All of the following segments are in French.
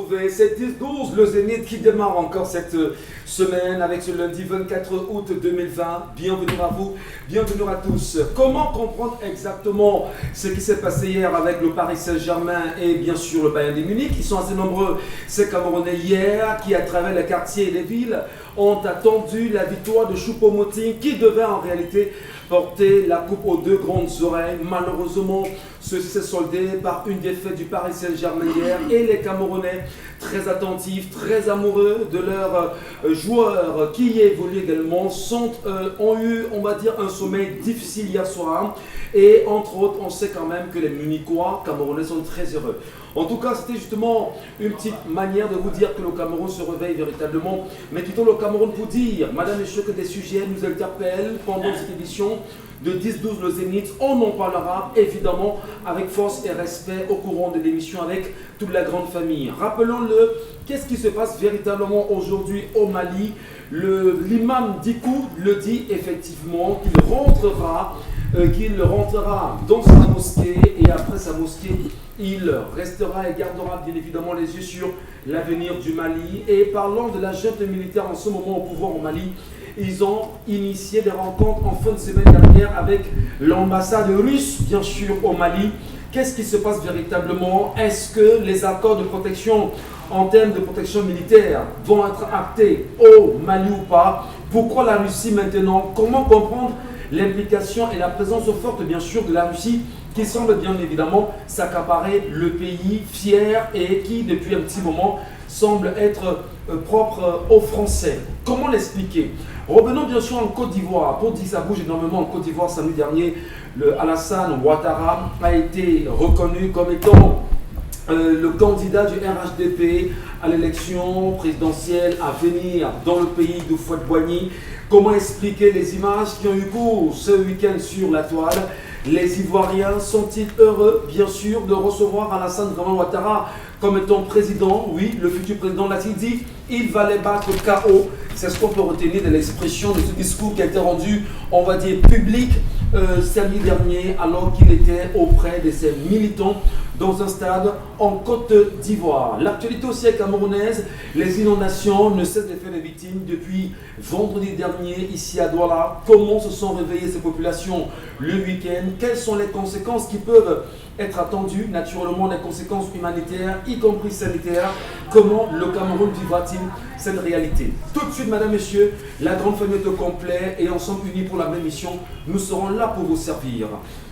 retrouver. C'est 10-12, le Zénith qui démarre encore cette semaine avec ce lundi 24 août 2020. Bienvenue à vous, bienvenue à tous. Comment comprendre exactement ce qui s'est passé hier avec le Paris Saint-Germain et bien sûr le Bayern de Munich? Ils sont assez nombreux, ces Camerounais hier, qui à travers les quartiers et les villes ont attendu la victoire de Choupo-Moting qui devait en réalité porter la coupe aux deux grandes oreilles. Malheureusement, ceci s'est soldé par une défaite du Paris Saint-Germain hier et les Camerounais très attentifs, très amoureux de leurs joueurs qui y évoluent également ont eu, on va dire, un sommeil difficile hier soir. Et entre autres, on sait quand même que les Munichois camerounais sont très heureux. En tout cas, c'était justement une petite manière de vous dire que le Cameroun se réveille véritablement. Mais quittons le Cameroun pour dire, madame et messieurs, que des sujets nous interpellent pendant cette édition de 10-12 le Zénith. On en parlera évidemment avec force et respect au courant de l'émission avec toute la grande famille. Rappelons-le, qu'est-ce qui se passe véritablement aujourd'hui au Mali? L'imam Dikou le dit effectivement qu'il rentrera dans sa mosquée et après sa mosquée, il restera et gardera bien évidemment les yeux sur l'avenir du Mali. Et parlant de la junte militaire en ce moment au pouvoir au Mali, ils ont initié des rencontres en fin de semaine dernière avec l'ambassade russe, bien sûr, au Mali. Qu'est-ce qui se passe véritablement? Est-ce que les accords de protection en termes de protection militaire vont être actés au Mali ou pas? Pourquoi la Russie maintenant? Comment comprendre l'implication et la présence forte, bien sûr, de la Russie qui semble bien évidemment s'accaparer le pays fier et qui, depuis un petit moment, semble être propre aux Français? Comment l'expliquer? Revenons bien sûr en Côte d'Ivoire. Pour dire que ça bouge énormément en Côte d'Ivoire, samedi dernier, Alassane Ouattara a été reconnu comme étant le candidat du RHDP à l'élection présidentielle à venir dans le pays d'Houphouët-Boigny. Comment expliquer les images qui ont eu cours ce week-end sur la toile? Les Ivoiriens sont-ils heureux, bien sûr, de recevoir Alassane Ouattara comme étant président? Oui, le futur président l'a dit, il va les battre KO. C'est ce qu'on peut retenir de l'expression de ce discours qui a été rendu, on va dire, public samedi dernier, alors qu'il était auprès de ses militants dans un stade en Côte d'Ivoire. L'actualité aussi est camerounaise. Les inondations ne cessent de faire des victimes depuis vendredi dernier ici à Douala. Comment se sont réveillées ces populations le week-end? Quelles sont les conséquences qui peuvent être attendues? Naturellement, les conséquences humanitaires, y compris sanitaires. Comment le Cameroun vivra-t-il cette réalité? Tout de suite, madame, messieurs, la grande famille est au complet et ensemble unis pour la même mission. Nous serons là pour vous servir.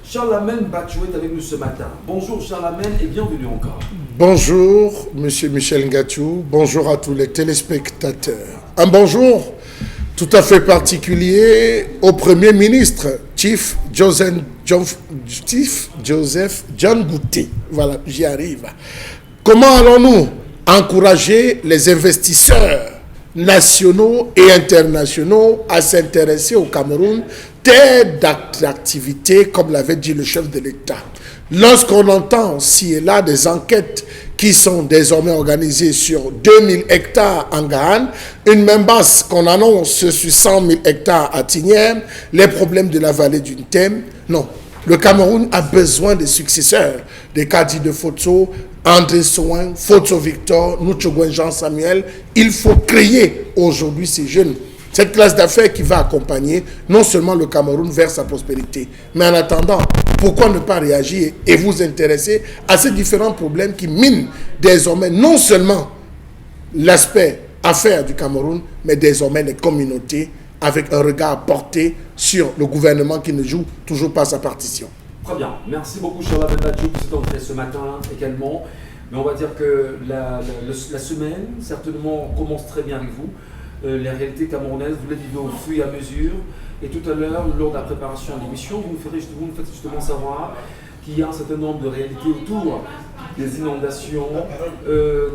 Charlemagne Batchou est avec nous ce matin. Bonjour Charlemagne et bienvenue encore. Bonjour monsieur Michel Ngachou, bonjour à tous les téléspectateurs. Un bonjour tout à fait particulier au Premier ministre, Chief Joseph John Bouté. Voilà, j'y arrive. Comment allons-nous encourager les investisseurs nationaux et internationaux à s'intéresser au Cameroun, terre d'attractivité, comme l'avait dit le chef de l'État? Lorsqu'on entend ci et là des enquêtes qui sont désormais organisées sur 2000 hectares en Guyane, une même base qu'on annonce sur 100 000 hectares à Tignième, les problèmes de la vallée du Thème, non. Le Cameroun a besoin de successeurs, des Kadi de Foto, André Soin, Foto Victor, Noutchogwen Jean-Samuel. Il faut créer aujourd'hui ces jeunes, cette classe d'affaires qui va accompagner non seulement le Cameroun vers sa prospérité, mais en attendant, pourquoi ne pas réagir et vous intéresser à ces différents problèmes qui minent désormais non seulement l'aspect affaires du Cameroun, mais désormais les communautés, avec un regard porté sur le gouvernement qui ne joue toujours pas sa partition. Très bien, merci beaucoup Charles Badjou pour cette entrée ce matin également. Mais on va dire que la semaine, certainement, commence très bien avec vous. Les réalités camerounaises, vous les vivez au fur et à mesure. Et tout à l'heure, lors de la préparation de l'émission, vous nous faites justement savoir qu'il y a un certain nombre de réalités autour des inondations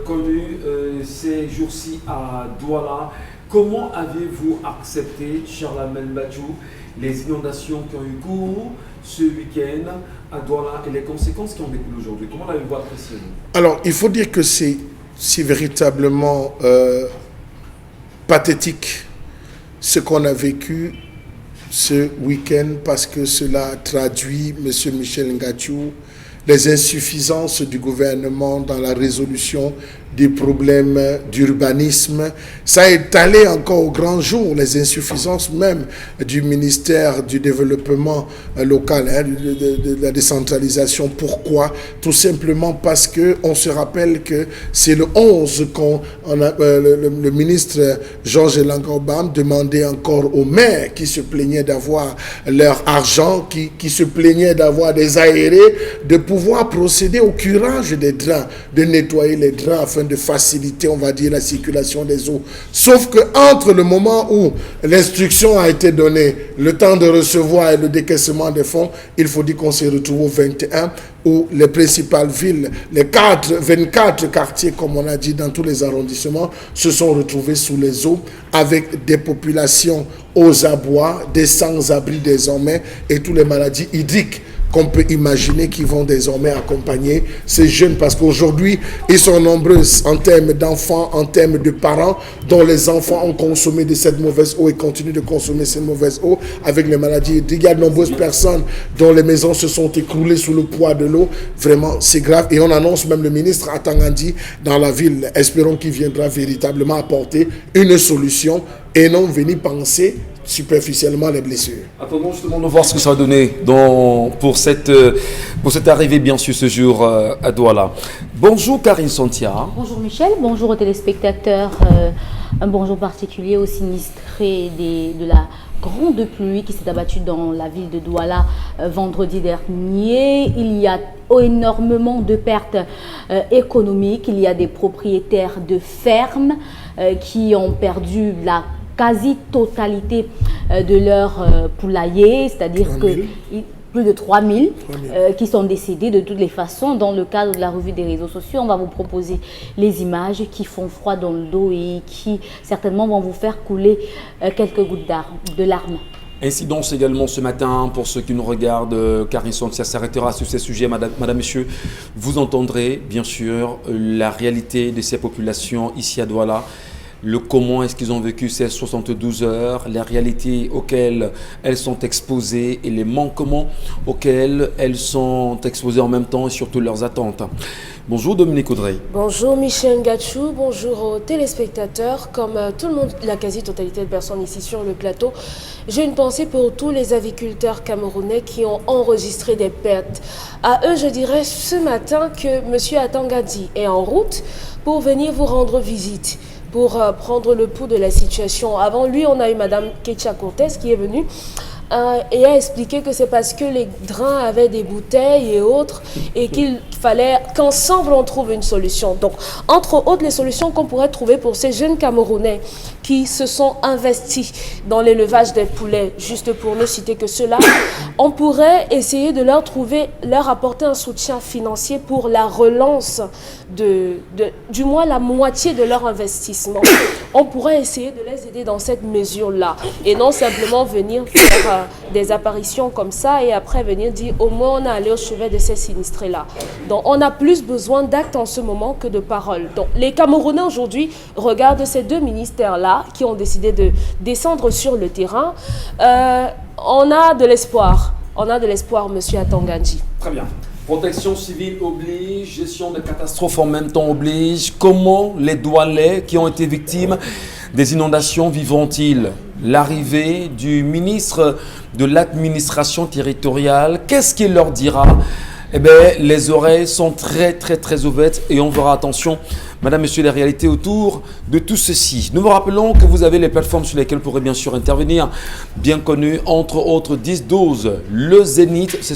connues ces jours-ci à Douala. Comment avez-vous accepté, Charlemagne Badjou, les inondations qui ont eu cours ce week-end à Douala et les conséquences qui en découlent aujourd'hui? Comment l'avez-vous apprécié? Alors, il faut dire que c'est véritablement pathétique ce qu'on a vécu ce week-end parce que cela traduit, M. Michel Ngachou, les insuffisances du gouvernement dans la résolution des problèmes d'urbanisme. Ça a étalé encore au grand jour les insuffisances même du ministère du développement local, de la décentralisation. Pourquoi? Tout simplement parce qu'on se rappelle que c'est le 11 qu'on le ministre Georges Langobam demandait encore aux maires qui se plaignaient d'avoir leur argent, qui se plaignaient d'avoir des aérés, de pouvoir procéder au curage des drains, de nettoyer les drains afin de faciliter, on va dire, la circulation des eaux. Sauf que entre le moment où l'instruction a été donnée, le temps de recevoir et le décaissement des fonds, il faut dire qu'on s'est retrouvé au 21, où les principales villes, les 24 quartiers, comme on a dit, dans tous les arrondissements, se sont retrouvés sous les eaux, avec des populations aux abois, des sans-abri désormais, et toutes les maladies hydriques qu'on peut imaginer qui vont désormais accompagner ces jeunes, parce qu'aujourd'hui, ils sont nombreux en termes d'enfants, en termes de parents, dont les enfants ont consommé de cette mauvaise eau et continuent de consommer cette mauvaise eau avec les maladies. Il y a de nombreuses personnes dont les maisons se sont écroulées sous le poids de l'eau. Vraiment, c'est grave. Et on annonce même le ministre Atangandi dans la ville. Espérons qu'il viendra véritablement apporter une solution et non venir penser superficiellement les blessures. Attendons justement de voir ce que ça va donner pour cette arrivée, bien sûr, ce jour à Douala. Bonjour Karine Santia. Bonjour Michel, bonjour aux téléspectateurs. Un bonjour particulier aux sinistrés de la grande pluie qui s'est abattue dans la ville de Douala vendredi dernier. Il y a énormément de pertes économiques. Il y a des propriétaires de fermes qui ont perdu la quasi-totalité de leur poulailler, c'est-à-dire que plus de 3000 qui sont décédés de toutes les façons. Dans le cadre de la revue des réseaux sociaux, on va vous proposer les images qui font froid dans le dos et qui certainement vont vous faire couler quelques gouttes de larmes. Incidence également ce matin pour ceux qui nous regardent. Karine Santia s'arrêtera sur ces sujets. Madame, Messieurs, vous entendrez bien sûr la réalité de ces populations ici à Douala. Le comment est-ce qu'ils ont vécu ces 72 heures, les réalités auxquelles elles sont exposées et les manquements auxquels elles sont exposées en même temps et surtout leurs attentes. Bonjour Dominique Audrey. Bonjour Michel Ngachou, bonjour aux téléspectateurs. Comme tout le monde, la quasi-totalité de personnes ici sur le plateau, j'ai une pensée pour tous les aviculteurs camerounais qui ont enregistré des pertes. À eux, je dirais ce matin que M. Atangadi est en route pour venir vous rendre visite, pour prendre le pouls de la situation. Avant lui, on a eu Mme Ketia Cortez qui est venue et a expliqué que c'est parce que les drains avaient des bouteilles et autres et qu'il fallait qu'ensemble on trouve une solution. Donc, entre autres, les solutions qu'on pourrait trouver pour ces jeunes Camerounais qui se sont investis dans l'élevage des poulets, juste pour ne citer que cela, on pourrait essayer de leur apporter un soutien financier pour la relance du moins la moitié de leur investissement. On pourrait essayer de les aider dans cette mesure-là et non simplement venir faire des apparitions comme ça et après venir dire au moins on a allé au chevet de ces sinistrés-là. Donc on a plus besoin d'actes en ce moment que de paroles. Donc les Camerounais aujourd'hui regardent ces deux ministères-là qui ont décidé de descendre sur le terrain. On a de l'espoir. On a de l'espoir, monsieur Atangandi. Très bien. Protection civile oblige, gestion de catastrophes en même temps oblige. Comment les Doualais qui ont été victimes des inondations vivront-ils? L'arrivée du ministre de l'administration territoriale, qu'est-ce qu'il leur dira? Eh bien, les oreilles sont très ouvertes et on verra, attention, madame, monsieur, les réalités autour de tout ceci. Nous vous rappelons que vous avez les plateformes sur lesquelles vous pourrez bien sûr intervenir, bien connues, entre autres 10-12, le Zénith, c'est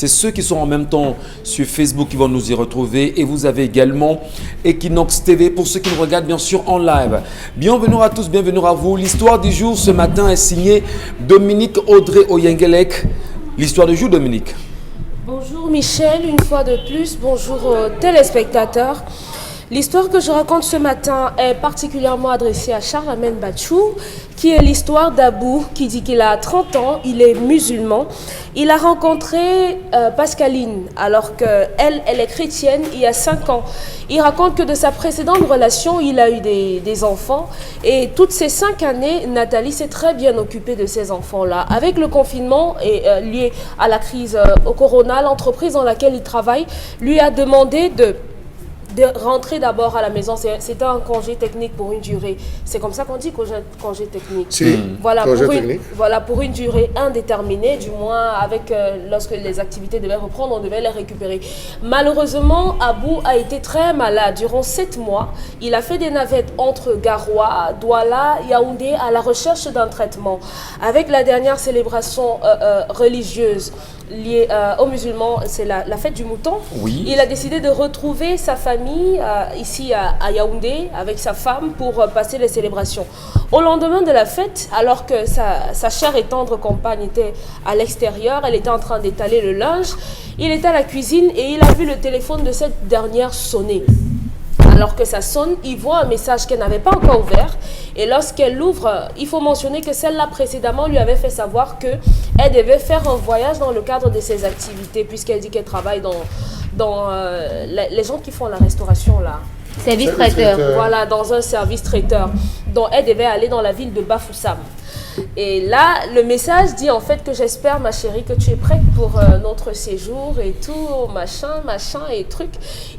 ceux qui sont en même temps sur Facebook qui vont nous y retrouver. Et vous avez également Equinox TV pour ceux qui nous regardent bien sûr en live. Bienvenue à tous, bienvenue à vous. L'histoire du jour ce matin est signée Dominique Audrey Oyengelek. L'histoire du jour, Dominique. Bonjour Michel, une fois de plus, bonjour aux téléspectateurs. L'histoire que je raconte ce matin est particulièrement adressée à Charlemagne Batchou, qui est l'histoire d'Abou, qui dit qu'il a 30 ans, il est musulman. Il a rencontré Pascaline, alors qu'elle est chrétienne, il y a 5 ans. Il raconte que de sa précédente relation, il a eu des enfants. Et toutes ces 5 années, Nathalie s'est très bien occupée de ces enfants-là. Avec le confinement et lié à la crise au corona, l'entreprise dans laquelle il travaille lui a demandé de rentrer d'abord à la maison. C'était un congé technique pour une durée. C'est comme ça qu'on dit congé technique. Voilà, pour une durée indéterminée, du moins avec lorsque les activités devaient reprendre, on devait les récupérer. Malheureusement, Abou a été très malade durant 7 mois. Il a fait des navettes entre Garoua, Douala, Yaoundé à la recherche d'un traitement. Avec la dernière célébration religieuse liée aux musulmans, c'est la fête du mouton. Oui. Il a décidé de retrouver sa famille ici à Yaoundé avec sa femme pour passer les célébrations. Au lendemain de la fête, alors que sa chère et tendre compagne était à l'extérieur, elle était en train d'étaler le linge, il était à la cuisine et il a vu le téléphone de cette dernière sonner. Alors que ça sonne, il voit un message qu'elle n'avait pas encore ouvert. Et lorsqu'elle l'ouvre, il faut mentionner que celle-là précédemment lui avait fait savoir qu'elle devait faire un voyage dans le cadre de ses activités, puisqu'elle dit qu'elle travaille dans les gens qui font la restauration là. Service traiteur. Voilà, dans un service traiteur. Donc elle devait aller dans la ville de Bafoussam. Et là, le message dit en fait que j'espère, ma chérie, que tu es prête pour notre séjour et tout, machin et truc.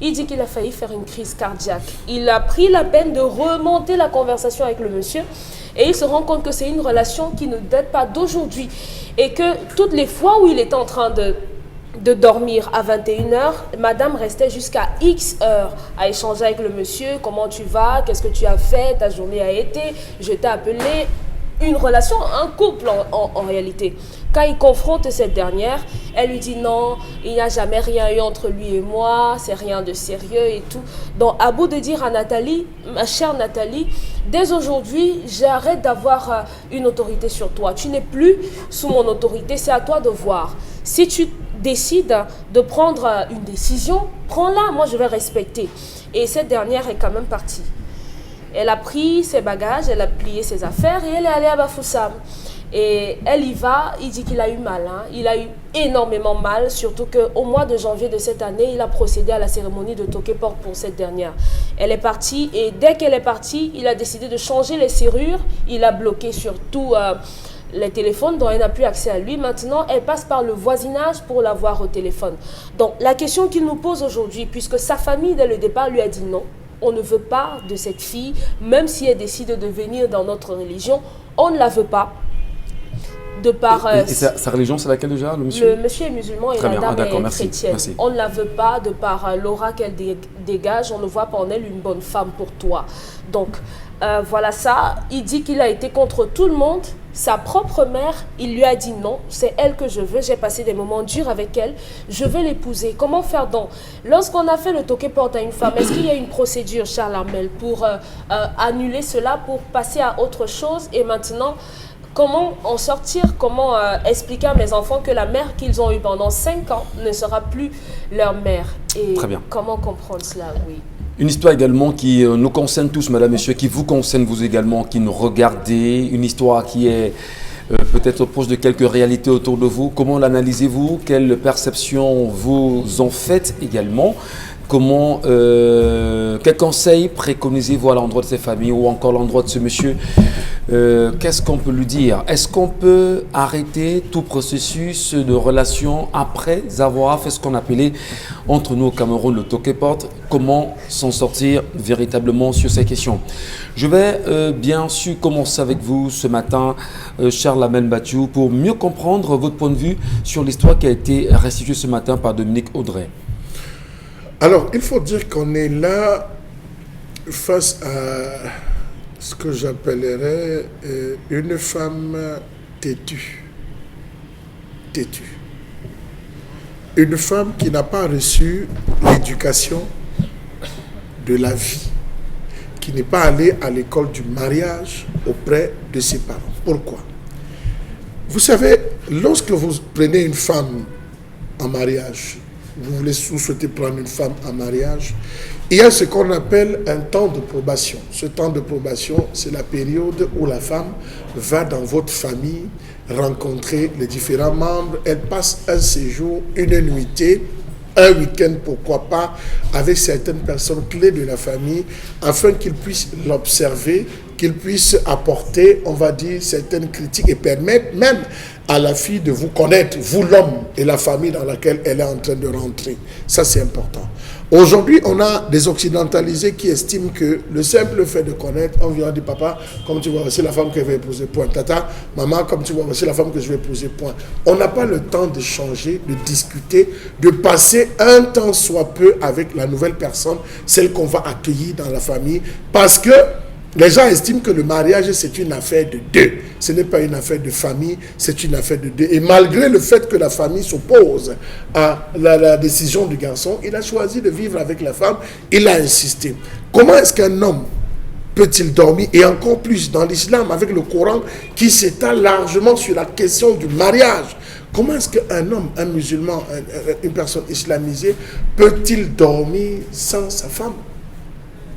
Il dit qu'il a failli faire une crise cardiaque. Il a pris la peine de remonter la conversation avec le monsieur et il se rend compte que c'est une relation qui ne date pas d'aujourd'hui et que toutes les fois où il était en train de dormir à 21h, madame restait jusqu'à X heures à échanger avec le monsieur. Comment tu vas? Qu'est-ce que tu as fait? Ta journée a été? Je t'ai appelé. Une relation, un couple en réalité. Quand il confronte cette dernière, elle lui dit non, il n'y a jamais rien eu entre lui et moi, c'est rien de sérieux et tout. Donc à bout de dire à Nathalie, ma chère Nathalie, dès aujourd'hui, j'arrête d'avoir une autorité sur toi. Tu n'es plus sous mon autorité, c'est à toi de voir. Si tu décides de prendre une décision, prends-la, moi je vais respecter. Et cette dernière est quand même partie. Elle a pris ses bagages, elle a plié ses affaires et elle est allée à Bafoussam. Et elle y va, il dit qu'il a eu mal. Il a eu énormément mal, surtout qu'au mois de janvier de cette année, il a procédé à la cérémonie de Toké-Porte pour cette dernière. Elle est partie et dès qu'elle est partie, il a décidé de changer les serrures. Il a bloqué surtout les téléphones dont elle n'a plus accès à lui. Maintenant, elle passe par le voisinage pour la voir au téléphone. Donc la question qu'il nous pose aujourd'hui, puisque sa famille dès le départ lui a dit non, on ne veut pas de cette fille, même si elle décide de venir dans notre religion, on ne la veut pas. De par, et sa religion, c'est laquelle déjà, le monsieur? Le monsieur est musulman et très la bien. dame est Merci. chrétienne. Merci. On ne la veut pas de par l'aura qu'elle dégage, on ne voit pas en elle une bonne femme pour toi. Donc, voilà ça. Il dit qu'il a été contre tout le monde. Sa propre mère, il lui a dit non, c'est elle que je veux, j'ai passé des moments durs avec elle, je veux l'épouser. Comment faire donc? Lorsqu'on a fait le Toké-Porte à une femme, est-ce qu'il y a une procédure, Charles Armel, pour annuler cela, pour passer à autre chose? Et maintenant, comment en sortir? Comment expliquer à mes enfants que la mère qu'ils ont eue pendant 5 ans ne sera plus leur mère? Et très bien. Comment comprendre cela? Oui. Une histoire également qui nous concerne tous, madame, messieurs, qui vous concerne vous également, qui nous regardez, une histoire qui est peut-être proche de quelques réalités autour de vous. Comment l'analysez-vous? Quelle perception vous en faites également? Comment, quels conseils préconisez-vous à l'endroit de ces familles ou encore à l'endroit de ce monsieur? Qu'est-ce qu'on peut lui dire? Est-ce qu'on peut arrêter tout processus de relation après avoir fait ce qu'on appelait entre nous au Cameroun le Toké-Porte? Comment s'en sortir véritablement sur ces questions? Je vais bien sûr commencer avec vous ce matin, Charles Armel Bathiou, pour mieux comprendre votre point de vue sur l'histoire qui a été restituée ce matin par Dominique Audrey. Alors, il faut dire qu'on est là face à ce que j'appellerais une femme têtue. Têtue. Une femme qui n'a pas reçu l'éducation de la vie, qui n'est pas allée à l'école du mariage auprès de ses parents. Pourquoi? Vous savez, lorsque vous prenez une femme en mariage, vous souhaitez prendre une femme en mariage, il y a ce qu'on appelle un temps de probation. Ce temps de probation, c'est la période où la femme va dans votre famille rencontrer les différents membres. Elle passe un séjour, une nuitée, un week-end, pourquoi pas, avec certaines personnes clés de la famille, afin qu'ils puissent l'observer, qu'ils puissent apporter, on va dire, certaines critiques et permettre même à la fille de vous connaître, vous l'homme et la famille dans laquelle elle est en train de rentrer. Ça, c'est important. Aujourd'hui, on a des occidentalisés qui estiment que le simple fait de connaître, on vient dire, papa, comme tu vois, c'est la femme que je vais épouser, point. Tata, maman, comme tu vois, c'est la femme que je vais épouser, point. On n'a pas le temps de changer, de discuter, de passer un temps soit peu avec la nouvelle personne, celle qu'on va accueillir dans la famille, parce que les gens estiment que le mariage, c'est une affaire de deux. Ce n'est pas une affaire de famille, c'est une affaire de deux. Et malgré le fait que la famille s'oppose à la décision du garçon, il a choisi de vivre avec la femme, il a insisté. Comment est-ce qu'un homme peut-il dormir, et encore plus dans l'islam, avec le Coran qui s'étale largement sur la question du mariage? Comment est-ce qu'un homme, un musulman, une personne islamisée, peut-il dormir sans sa femme?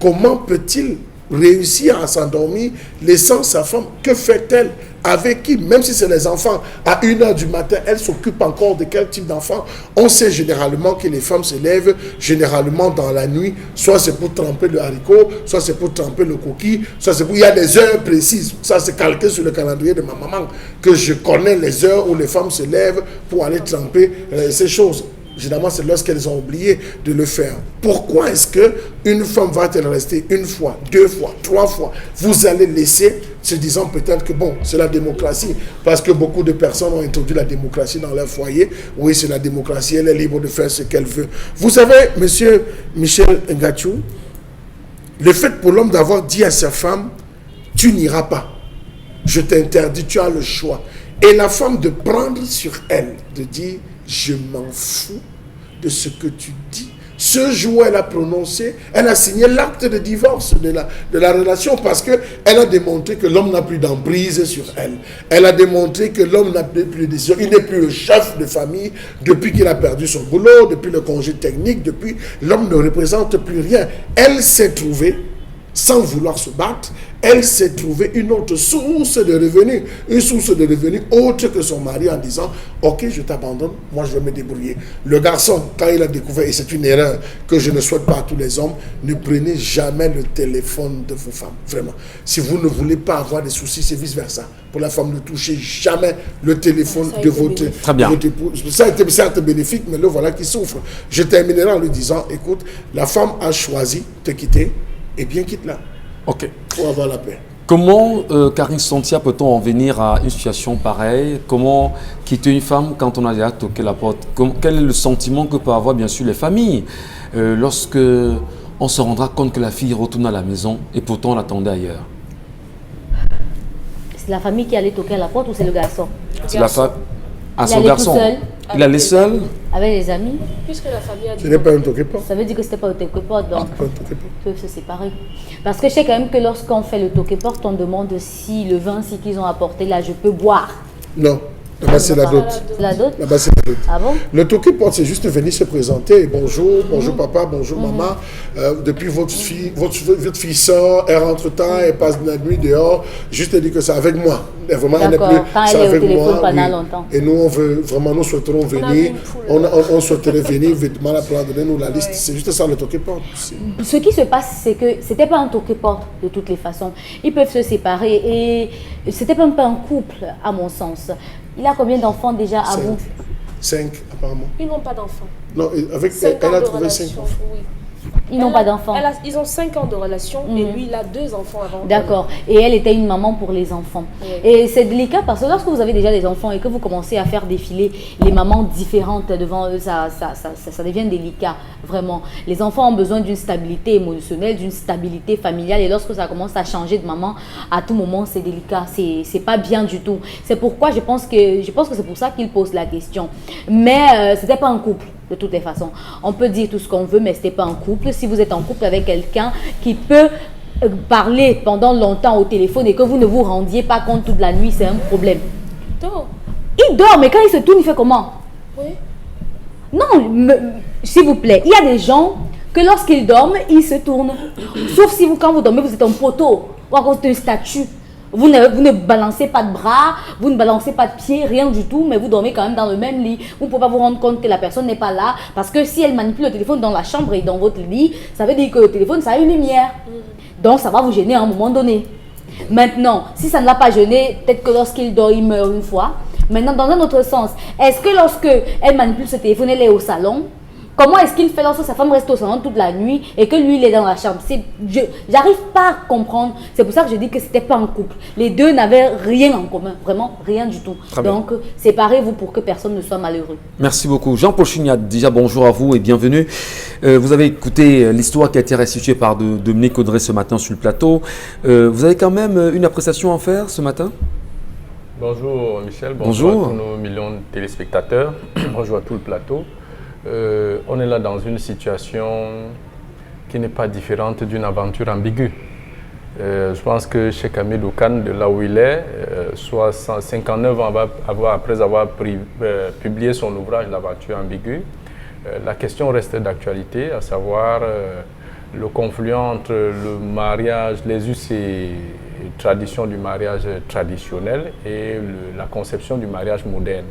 Comment peut-il réussir à s'endormir, laissant sa femme? Que fait-elle? Avec qui? Même si c'est les enfants, à 1h du matin, elle s'occupe encore de quel type d'enfant? On sait généralement que les femmes se lèvent généralement dans la nuit, soit c'est pour tremper le haricot, soit c'est pour tremper le coquille, soit c'est pour... Il y a des heures précises, ça c'est calqué sur le calendrier de ma maman, que je connais les heures où les femmes se lèvent pour aller tremper ces choses. Généralement, c'est lorsqu'elles ont oublié de le faire. Pourquoi est-ce qu'une femme va-t-elle rester une fois, deux fois, trois fois? Vous allez laisser, se disant peut-être que bon, c'est la démocratie, parce que beaucoup de personnes ont introduit la démocratie dans leur foyer. Oui, c'est la démocratie, elle est libre de faire ce qu'elle veut. Vous savez, monsieur Michel Ngachou, le fait pour l'homme d'avoir dit à sa femme, tu n'iras pas, je t'interdis, tu as le choix. Et la femme de prendre sur elle, de dire, je m'en fous de ce que tu dis. Ce jour où elle a prononcé, elle a signé l'acte de divorce de la relation, parce qu'elle a démontré que l'homme n'a plus d'emprise sur elle. Elle a démontré que l'homme n'a plus de décision. Il n'est plus le chef de famille depuis qu'il a perdu son boulot, depuis le congé technique, depuis l'homme ne représente plus rien. Elle s'est trouvée, sans vouloir se battre, elle s'est trouvée une autre source de revenus, une source de revenus autre que son mari, en disant ok, je t'abandonne, moi je vais me débrouiller. Le garçon, quand il a découvert, et c'est une erreur que je ne souhaite pas à tous les hommes, ne prenez jamais le téléphone de vos femmes, vraiment. Si vous ne voulez pas avoir des soucis, c'est vice versa. Pour la femme, ne touchez jamais le téléphone de votre époux. Ça a été certes bénéfique, mais le voilà qui souffre. Je terminerai en lui disant, écoute, la femme a choisi de te quitter, et bien quitte-la. Ok. Pour avoir la paix. Comment, Karine Santia, peut-on en venir à une situation pareille? Comment quitter une femme quand on a déjà toqué la porte? Quel est le sentiment que peuvent avoir bien sûr les familles lorsque on se rendra compte que la fille retourne à la maison et pourtant on l'attendait ailleurs? C'est la famille qui allait toquer à la porte ou c'est le garçon? C'est la femme. À son allait garçon. tout seul? Il allait seul? Avec les amis? Puisque la famille a dit... Ce n'est pas un toqué-porte. Ça veut dire que c'était pas le toqué-porte, donc Ils ils peuvent se séparer. Parce que je sais quand même que lorsqu'on fait le toqué-porte, on demande si le vin qu'ils ont apporté là, je peux boire. Non. Là-bas, c'est la dot. C'est la dot? Là-bas, c'est la dot. Ah bon? Le toqué-porte, c'est juste venir se présenter. Bonjour, bonjour papa, bonjour maman. Depuis votre fille sort, elle rentre tard, elle passe la nuit dehors. Juste dire que c'est avec moi. Et vraiment, elle n'est plus. Quand C'est elle est au avec téléphone moi. pendant Oui. longtemps. Et nous, on veut vraiment, nous souhaiterons venir. On souhaiterait venir vêtements pour donner nous la liste. Oui. C'est juste ça le toqué-porte. Ce qui se passe, c'est que c'était pas un toqué-porte de toutes les façons. Ils peuvent se séparer et c'était même pas un couple, à mon sens. Il a combien d'enfants déjà à vous? 5, apparemment. Ils n'ont pas d'enfants. Non, avec elle a trouvé 5 enfants. Oui. Ils n'ont pas d'enfants. Ils ont 5 ans de relation et lui, il a 2 enfants avant. D'accord. Et elle était une maman pour les enfants. Oui. Et c'est délicat parce que lorsque vous avez déjà des enfants et que vous commencez à faire défiler les mamans différentes devant eux, ça devient délicat, vraiment. Les enfants ont besoin d'une stabilité émotionnelle, d'une stabilité familiale. Et lorsque ça commence à changer de maman, à tout moment, c'est délicat. C'est pas bien du tout. C'est pourquoi je pense que c'est pour ça qu'il pose la question. Mais c'était pas un couple. De toutes les façons, on peut dire tout ce qu'on veut, mais ce n'est pas un couple. Si vous êtes en couple avec quelqu'un qui peut parler pendant longtemps au téléphone et que vous ne vous rendiez pas compte toute la nuit, c'est un problème. Il dort. Il dort, mais quand il se tourne, il fait comment? Oui. Non, s'il vous plaît, il y a des gens que lorsqu'ils dorment, ils se tournent. Sauf si vous, quand vous dormez, vous êtes un poteau ou à cause d'un statut. Vous ne balancez pas de bras, vous ne balancez pas de pieds, rien du tout, mais vous dormez quand même dans le même lit. Vous ne pouvez pas vous rendre compte que la personne n'est pas là, parce que si elle manipule le téléphone dans la chambre et dans votre lit, ça veut dire que le téléphone, ça a une lumière. Donc ça va vous gêner à un moment donné. Maintenant, si ça ne l'a pas gêné, peut-être que lorsqu'il dort, il meurt une fois. Maintenant, dans un autre sens, est-ce que lorsque elle manipule ce téléphone, elle est au salon? Comment est-ce qu'il fait lorsque sa femme reste au salon toute la nuit et que lui, il est dans la chambre? J'arrive pas à comprendre. C'est pour ça que je dis que c'était pas un couple. Les deux n'avaient rien en commun. Vraiment, rien du tout. Donc, séparez-vous pour que personne ne soit malheureux. Merci beaucoup. Jean-Paul Chignat, déjà bonjour à vous et bienvenue. Vous avez écouté l'histoire qui a été restituée par Dominique Audrey ce matin sur le plateau. Vous avez quand même une appréciation à faire ce matin? Bonjour Michel, bonjour à tous nos millions de téléspectateurs. Bonjour à tout le plateau. On est là dans une situation qui n'est pas différente d'une aventure ambiguë. Je pense que Cheikh Hamidou Kane, de là où il est, soit 59 ans après avoir publié son ouvrage L'aventure ambiguë, la question reste d'actualité, à savoir le conflit entre le mariage, les us et traditions du mariage traditionnel et la conception du mariage moderne.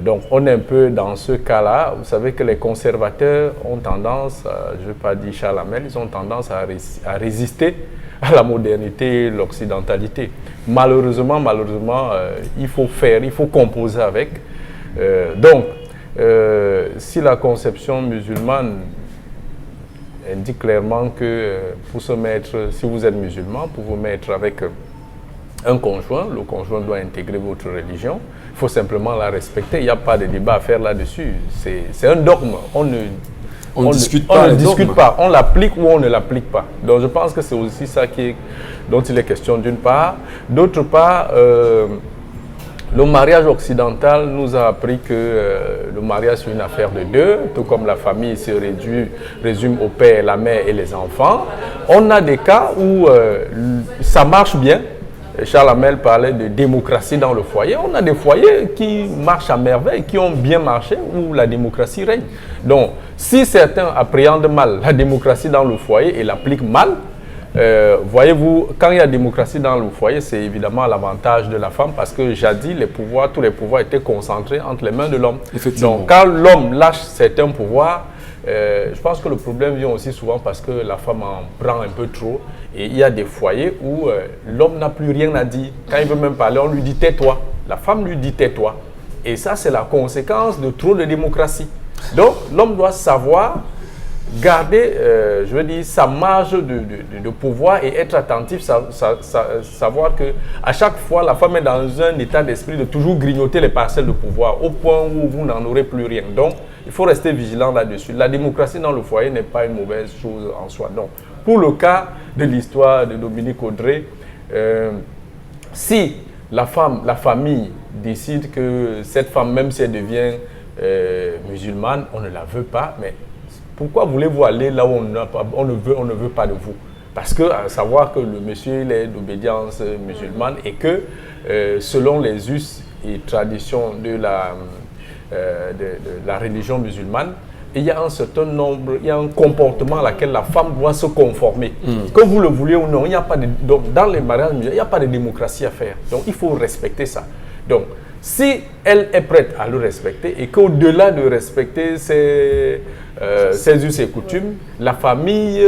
Donc on est un peu dans ce cas-là. Vous savez que les conservateurs ont tendance, je ne vais pas dire Chalamel, ils ont tendance à résister à la modernité et l'occidentalité. Malheureusement, il faut faire, il faut composer avec. Si la conception musulmane indique clairement que pour se mettre, si vous êtes musulman, pour vous mettre avec un conjoint, le conjoint doit intégrer votre religion. Il faut simplement la respecter. Il n'y a pas de débat à faire là-dessus. C'est un dogme. On ne discute pas. On l'applique ou on ne l'applique pas. Donc je pense que c'est aussi ça dont il est question d'une part. D'autre part, le mariage occidental nous a appris que le mariage c'est une affaire de deux, tout comme la famille se résume au père, la mère et les enfants. On a des cas où ça marche bien. Charles Hamel parlait de démocratie dans le foyer. On a des foyers qui marchent à merveille, qui ont bien marché, où la démocratie règne. Donc, si certains appréhendent mal la démocratie dans le foyer et l'appliquent mal, voyez-vous, quand il y a démocratie dans le foyer, c'est évidemment l'avantage de la femme parce que jadis, tous les pouvoirs étaient concentrés entre les mains de l'homme. Donc, quand l'homme lâche certains pouvoirs, je pense que le problème vient aussi souvent parce que la femme en prend un peu trop et il y a des foyers où l'homme n'a plus rien à dire. Quand il veut même parler, on lui dit tais-toi. La femme lui dit tais-toi. Et ça, c'est la conséquence de trop de démocratie. Donc, l'homme doit savoir garder, sa marge de pouvoir et être attentif, savoir que à chaque fois, la femme est dans un état d'esprit de toujours grignoter les parcelles de pouvoir au point où vous n'en aurez plus rien. Donc, il faut rester vigilant là-dessus. La démocratie dans le foyer n'est pas une mauvaise chose en soi. Donc, pour le cas de l'histoire de Dominique Audrey, si la famille décide que cette femme, même si elle devient musulmane, on ne la veut pas, mais pourquoi voulez-vous aller là où on ne veut pas de vous? Parce que, à savoir que le monsieur il est d'obédience musulmane et que selon les us et traditions de la religion musulmane, il y a un certain nombre, il y a un comportement à laquelle la femme doit se conformer. Que vous le vouliez ou non, il n'y a pas donc dans les mariages musulmans, il n'y a pas de démocratie à faire. Donc il faut respecter ça. Donc si elle est prête à le respecter et qu'au-delà de respecter ses us et coutumes, la famille,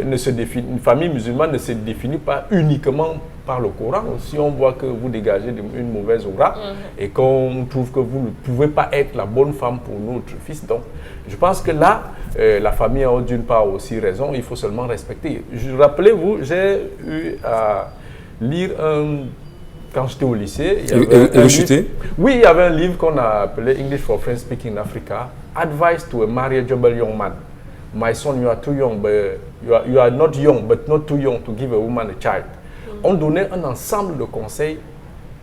une famille musulmane ne se définit pas uniquement par le Coran. Si on voit que vous dégagez une mauvaise aura et qu'on trouve que vous ne pouvez pas être la bonne femme pour notre fils, donc je pense que là, la famille a d'une part aussi raison, il faut seulement respecter. Rappelez-vous, j'ai eu à lire quand j'étais au lycée, il y avait un livre qu'on a appelé English for French Speaking in Africa, Advice to a Marriageable Young Man. My son, you are too young, but you are not young, but not too young to give a woman a child. On donnait un ensemble de conseils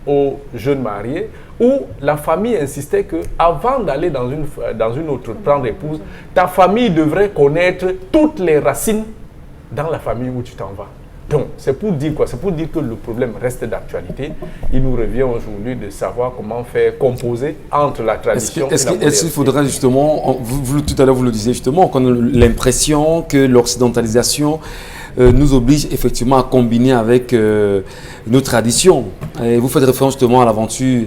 aux jeunes mariés où la famille insistait que avant d'aller dans une autre prendre épouse, ta famille devrait connaître toutes les racines dans la famille où tu t'en vas. Donc, c'est pour dire quoi? C'est pour dire que le problème reste d'actualité. Il nous revient aujourd'hui de savoir comment faire composer entre la tradition et la modernité. Est-ce qu'il faudrait justement, tout à l'heure vous le disiez justement, qu'on a l'impression que l'occidentalisation nous oblige effectivement à combiner avec nos traditions. Et vous faites référence justement à l'aventure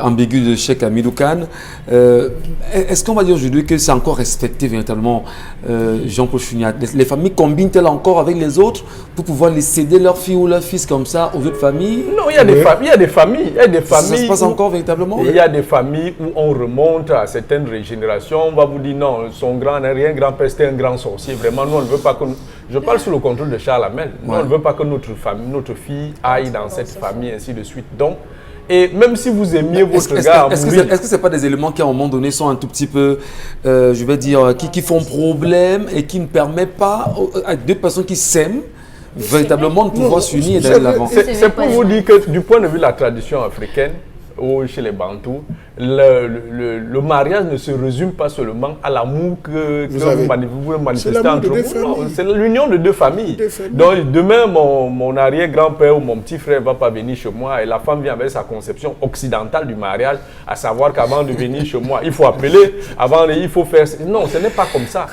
ambiguë de Cheikh Hamidou Kane. Est-ce qu'on va dire aujourd'hui que c'est encore respecté véritablement, Jean-Paul Chouniat? Les familles combinent-elles encore avec les autres pour pouvoir les céder leurs filles ou leurs fils comme ça aux autres familles? Non, il y a des familles. Ça se passe encore véritablement? Il y a des familles où on remonte à certaines régénérations. On va vous dire non, son grand-père c'était un grand sorcier. Vraiment, nous on ne veut pas que... Je parle sous le contrôle de Charles Hamel. Nous, on ne veut pas que notre fille aille dans cette famille, ainsi de suite. Donc, et même si vous aimiez votre gars... Est-ce que ce n'est pas des éléments qui, à un moment donné, sont un tout petit peu, je vais dire, qui font problème et qui ne permettent pas à deux personnes qui s'aiment véritablement de pouvoir s'unir et d'aller de l'avant? C'est pour vous dire que du point de vue de la tradition africaine, ou chez les Bantous, le mariage ne se résume pas seulement à l'amour que vous manifestez entre vous. C'est l'union de deux familles. Donc demain, mon arrière-grand-père ou mon petit frère ne va pas venir chez moi et la femme vient avec sa conception occidentale du mariage, à savoir qu'avant de venir chez moi, il faut appeler, il faut faire... Non, ce n'est pas comme ça.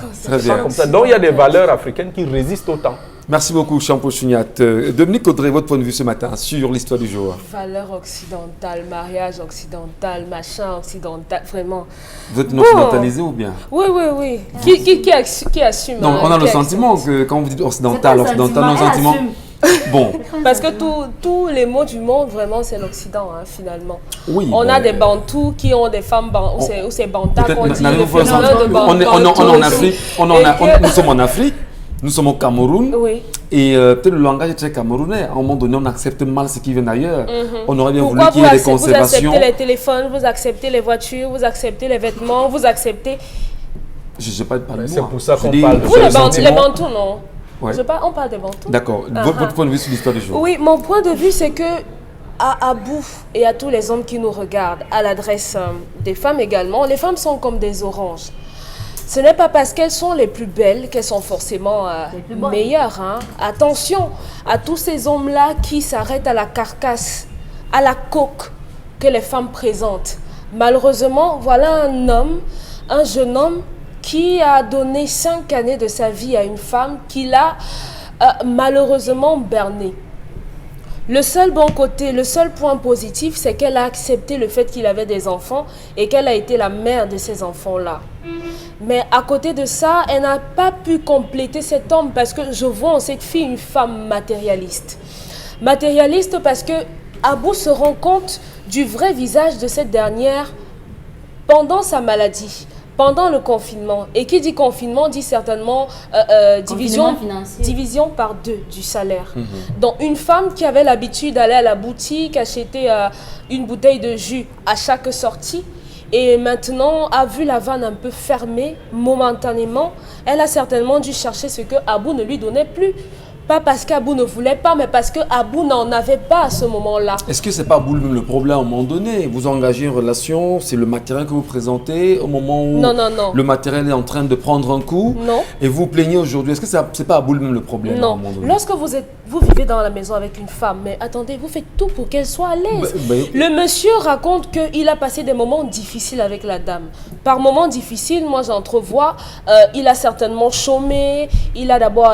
Donc il y a des valeurs africaines qui résistent au temps. Merci beaucoup, Jean-Paul Chouniat. Dominique Audrey, votre point de vue ce matin sur l'histoire du jour? Valeurs occidentales, mariage occidental, machin occidental, vraiment. Vous êtes occidentalisé ou bien? Oui. Qui assume? Non, on a le sentiment que quand vous dites occidental, on a le sentiment... Bon. Parce que tous les mots du monde, vraiment, c'est l'Occident, hein, finalement. Oui. On a des Bantous qui ont des femmes, ou c'est Banta qu'on dit, le phénomène de Bantou. On est en Afrique, nous sommes en Afrique. Nous sommes au Cameroun, et peut-être le langage est très camerounais. À un moment donné, on accepte mal ce qui vient d'ailleurs. On aurait bien voulu qu'il y ait des conservations. Vous acceptez les téléphones, vous acceptez les voitures, vous acceptez les vêtements, vous acceptez... Je ne sais pas parler de c'est moi. pour ça qu'on parle de vous, les Bantous, non. Ouais. On parle des Bantous. D'accord. Votre point de vue sur l'histoire du jour? Oui, mon point de vue, c'est que à Abou et à tous les hommes qui nous regardent, à l'adresse des femmes également, les femmes sont comme des oranges. Ce n'est pas parce qu'elles sont les plus belles qu'elles sont forcément meilleures. Hein. Attention à tous ces hommes-là qui s'arrêtent à la carcasse, à la coque que les femmes présentent. Malheureusement, voilà un jeune homme qui a donné 5 années de sa vie à une femme qu'il a malheureusement bernée. Le seul bon côté, le seul point positif, c'est qu'elle a accepté le fait qu'il avait des enfants et qu'elle a été la mère de ces enfants-là. Mais à côté de ça, elle n'a pas pu compléter cet homme parce que je vois en cette fille une femme matérialiste. Matérialiste parce que Abou se rend compte du vrai visage de cette dernière pendant sa maladie, pendant le confinement. Et qui dit confinement dit certainement division par 2 du salaire. Donc une femme qui avait l'habitude d'aller à la boutique, acheter une bouteille de jus à chaque sortie, et maintenant a vu la vanne un peu fermée momentanément, elle a certainement dû chercher ce que Abou ne lui donnait plus. Pas parce qu'Abou ne voulait pas, mais parce qu'Abou n'en avait pas à ce moment-là. Est-ce que ce n'est pas Abou le problème à un moment donné? Vous engagez une relation, c'est le matériel que vous présentez au moment où le matériel est en train de prendre un coup. Non. Et vous plaignez aujourd'hui. Est-ce que ce n'est pas Abou le problème? Non. À un moment donné? Lorsque vous vivez dans la maison avec une femme, mais attendez, vous faites tout pour qu'elle soit à l'aise. Le monsieur raconte qu'il a passé des moments difficiles avec la dame. Par moments difficiles, moi j'entrevois, il a certainement chômé, il est d'abord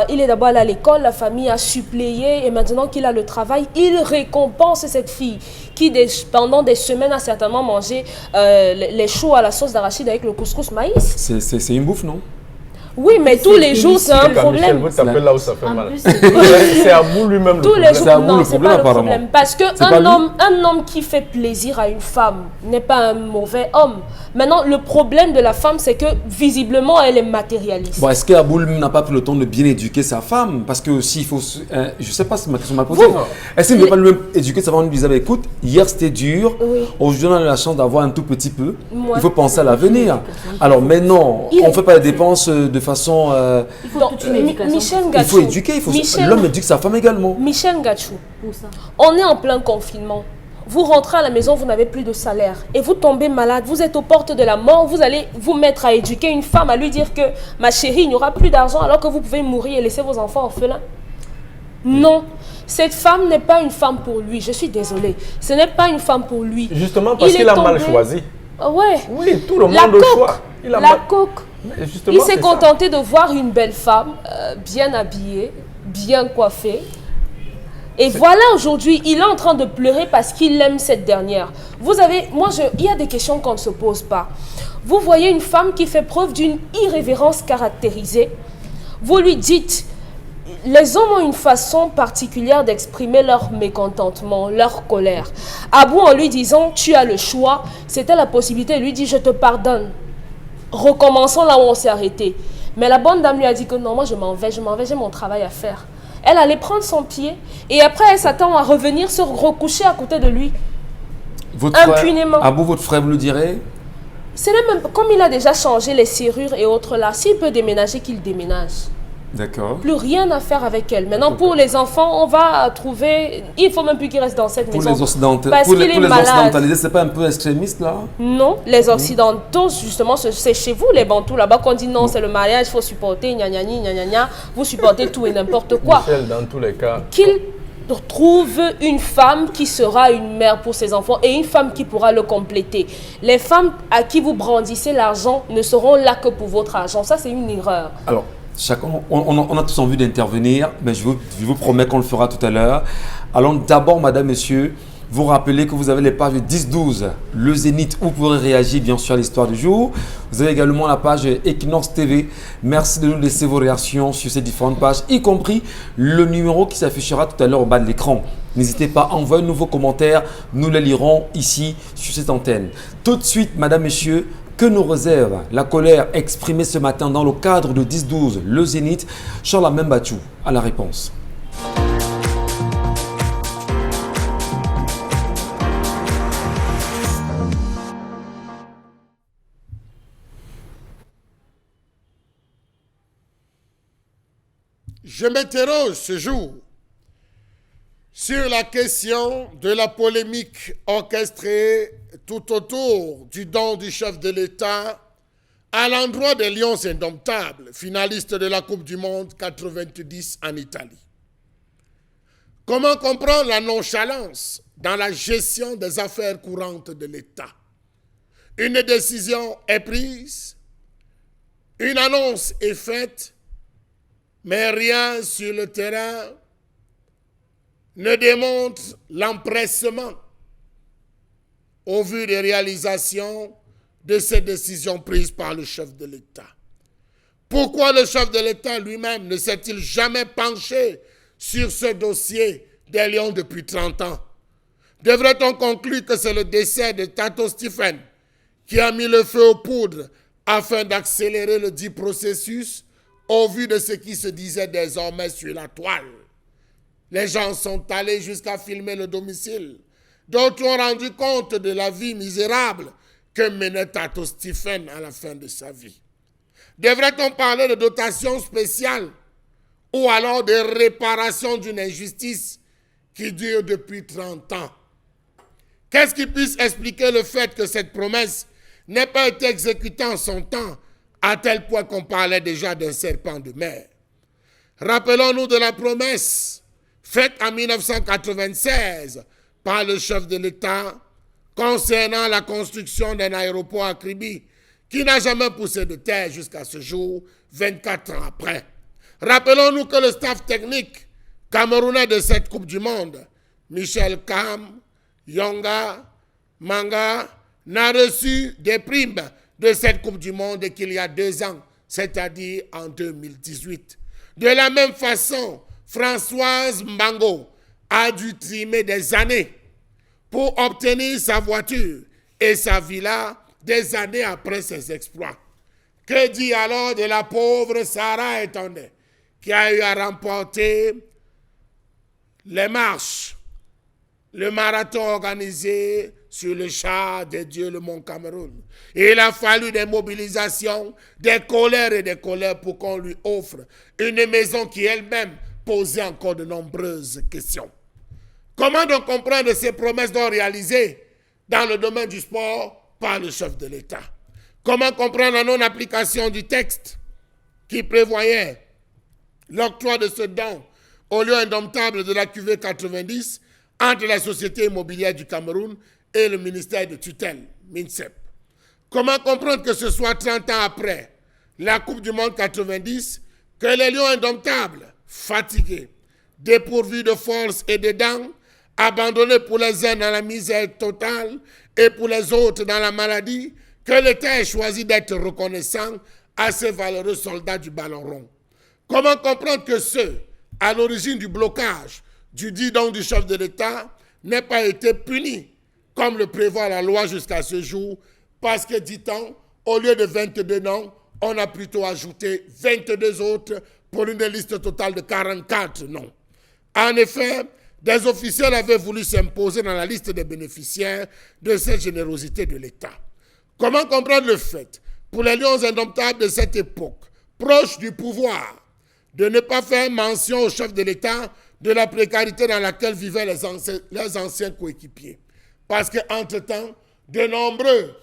allé à l'école, la famille a suppléé et maintenant qu'il a le travail, il récompense cette fille qui pendant des semaines a certainement mangé les choux à la sauce d'arachide avec le couscous maïs. C'est une bouffe, non? Oui, mais tous les jours, c'est un problème. Vous tapez là où ça fait mal. C'est Abou lui-même le problème. Non, c'est pas le problème. Parce qu'un homme qui fait plaisir à une femme n'est pas un mauvais homme. Maintenant, le problème de la femme, c'est que visiblement, elle est matérialiste. Bon, est-ce qu'Abou n'a pas pris le temps de bien éduquer sa femme? Parce que aussi, il faut... je ne sais pas si ma question m'a posé. Est-ce qu'il ne veut pas lui-même éduquer sa femme en lui disant, écoute, hier c'était dur, aujourd'hui on a la chance d'avoir un tout petit peu, il faut penser à l'avenir. Alors maintenant, on ne fait pas les dépenses de façon... il faut éduquer, l'homme éduque sa femme également. Michel Gachou, on est en plein confinement. Vous rentrez à la maison, vous n'avez plus de salaire et vous tombez malade, vous êtes aux portes de la mort, vous allez vous mettre à éduquer une femme, à lui dire que ma chérie, il n'y aura plus d'argent alors que vous pouvez mourir et laisser vos enfants orphelins. Non, cette femme n'est pas une femme pour lui. Je suis désolée. Ce n'est pas une femme pour lui. Justement parce qu'il a mal choisi. Ouais. Oui, tout le La monde au coque. choix. La coque. Justement, Il s'est c'est ça. contenté de voir une belle femme, bien habillée, bien coiffée. Et voilà, aujourd'hui, il est en train de pleurer parce qu'il aime cette dernière. Vous avez, il y a des questions qu'on ne se pose pas. Vous voyez une femme qui fait preuve d'une irrévérence caractérisée. Vous lui dites, les hommes ont une façon particulière d'exprimer leur mécontentement, leur colère. À bout en lui disant, tu as le choix, c'était la possibilité. Il lui dit, je te pardonne. Recommençons là où on s'est arrêté. Mais la bonne dame lui a dit que non, moi je m'en vais, j'ai mon travail à faire. Elle allait prendre son pied et après elle s'attend à revenir se recoucher à côté de lui. Impunément. À bout, votre frère vous le dirait? C'est le même, comme il a déjà changé les serrures et autres là, s'il peut déménager, qu'il déménage. D'accord. Plus rien à faire avec elle. Maintenant, pour les enfants, on va trouver... Il ne faut même plus qu'ils restent dans cette maison. Les Occidentaux, parce qu'il est malade. Occidentalisés, c'est pas un peu extrémiste là? Non, les Occidentaux, justement, c'est chez vous, les Bantous, là-bas, qu'on dit non, c'est le mariage, il faut supporter, gna gna gna gna gna, vous supportez tout et n'importe quoi. Michel, dans tous les cas... Qu'il trouve une femme qui sera une mère pour ses enfants et une femme qui pourra le compléter. Les femmes à qui vous brandissez l'argent ne seront là que pour votre argent. Ça, c'est une erreur. Alors, chacun, on a tous envie d'intervenir, mais je vous promets qu'on le fera tout à l'heure. Allons d'abord, madame, monsieur, vous rappeler que vous avez les pages 10-12, le Zénith, où vous pourrez réagir bien sûr à l'histoire du jour. Vous avez également la page Equinox TV. Merci de nous laisser vos réactions sur ces différentes pages, y compris le numéro qui s'affichera tout à l'heure au bas de l'écran. N'hésitez pas à envoyer de nouveaux commentaires, nous les lirons ici sur cette antenne. Tout de suite, madame, monsieur, que nous réserve la colère exprimée ce matin dans le cadre de 10-12, le Zénith? Charles Membachou à la réponse. Je m'interroge ce jour sur la question de la polémique orchestrée tout autour du don du chef de l'État à l'endroit des Lions indomptables, finalistes de la Coupe du Monde 90 en Italie. Comment comprendre la nonchalance dans la gestion des affaires courantes de l'État? Une décision est prise, une annonce est faite, mais rien sur le terrain ne démontre l'empressement au vu des réalisations de ces décisions prises par le chef de l'État. Pourquoi le chef de l'État lui-même ne s'est-il jamais penché sur ce dossier des Lions depuis 30 ans? Devrait-on conclure que c'est le décès de Tato Stephen qui a mis le feu aux poudres afin d'accélérer le dit processus au vu de ce qui se disait désormais sur la toile? Les gens sont allés jusqu'à filmer le domicile. D'autres ont rendu compte de la vie misérable que menait Tato Stephen à la fin de sa vie. Devrait-on parler de dotation spéciale ou alors de réparation d'une injustice qui dure depuis 30 ans? Qu'est-ce qui puisse expliquer le fait que cette promesse n'ait pas été exécutée en son temps, à tel point qu'on parlait déjà d'un serpent de mer? Rappelons-nous de la promesse faite en 1996 par le chef de l'État concernant la construction d'un aéroport à Kribi qui n'a jamais poussé de terre jusqu'à ce jour, 24 ans après. Rappelons-nous que le staff technique camerounais de cette Coupe du Monde, Michel Kam, Yonga, Manga, n'a reçu des primes de cette Coupe du Monde qu'il y a 2 ans, c'est-à-dire en 2018. De la même façon, Françoise Mbango a dû trimer des années pour obtenir sa voiture et sa villa des années après ses exploits. Que dit alors de la pauvre Sarah Etondé qui a eu à remporter les marches, le marathon organisé sur le char des dieux, le Mont Cameroun? Et il a fallu des mobilisations, des colères et des colères pour qu'on lui offre une maison qui elle-même posait encore de nombreuses questions. Comment donc comprendre ces promesses non réalisées dans le domaine du sport par le chef de l'État? Comment comprendre la non-application du texte qui prévoyait l'octroi de ce don au lieu indomptable de la QV 90 entre la Société immobilière du Cameroun et le ministère de tutelle, MINSEP. Comment comprendre que ce soit 30 ans après la Coupe du Monde 90 que les Lions indomptables, fatigués, dépourvus de force et de dents, abandonnés pour les uns dans la misère totale et pour les autres dans la maladie, que l'État ait choisi d'être reconnaissant à ces valeureux soldats du ballon rond? Comment comprendre que ceux à l'origine du blocage du dit don du chef de l'État n'aient pas été punis, comme le prévoit la loi jusqu'à ce jour, parce que, dit-on, au lieu de 22 noms, on a plutôt ajouté 22 autres pour une liste totale de 44 noms. En effet, des officiels avaient voulu s'imposer dans la liste des bénéficiaires de cette générosité de l'État. Comment comprendre le fait, pour les Lions indomptables de cette époque, proches du pouvoir, de ne pas faire mention au chef de l'État de la précarité dans laquelle vivaient leurs anciens coéquipiers? Parce qu'entre-temps, de nombreux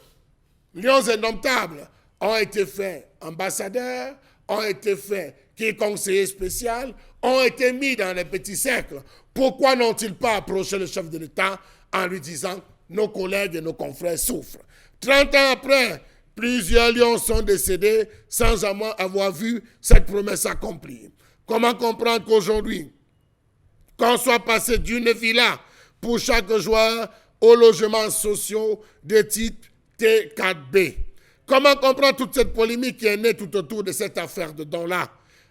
Lions indomptables ont été faits ambassadeurs, ont été faits conseillers spéciaux, ont été mis dans les petits cercles. Pourquoi n'ont-ils pas approché le chef de l'État en lui disant « nos collègues et nos confrères souffrent ». 30 ans après, plusieurs lions sont décédés sans jamais avoir vu cette promesse accomplie. Comment comprendre qu'aujourd'hui, qu'on soit passé d'une villa pour chaque joueur aux logements sociaux de type T4B? Comment comprendre toute cette polémique qui est née tout autour de cette affaire de don-là?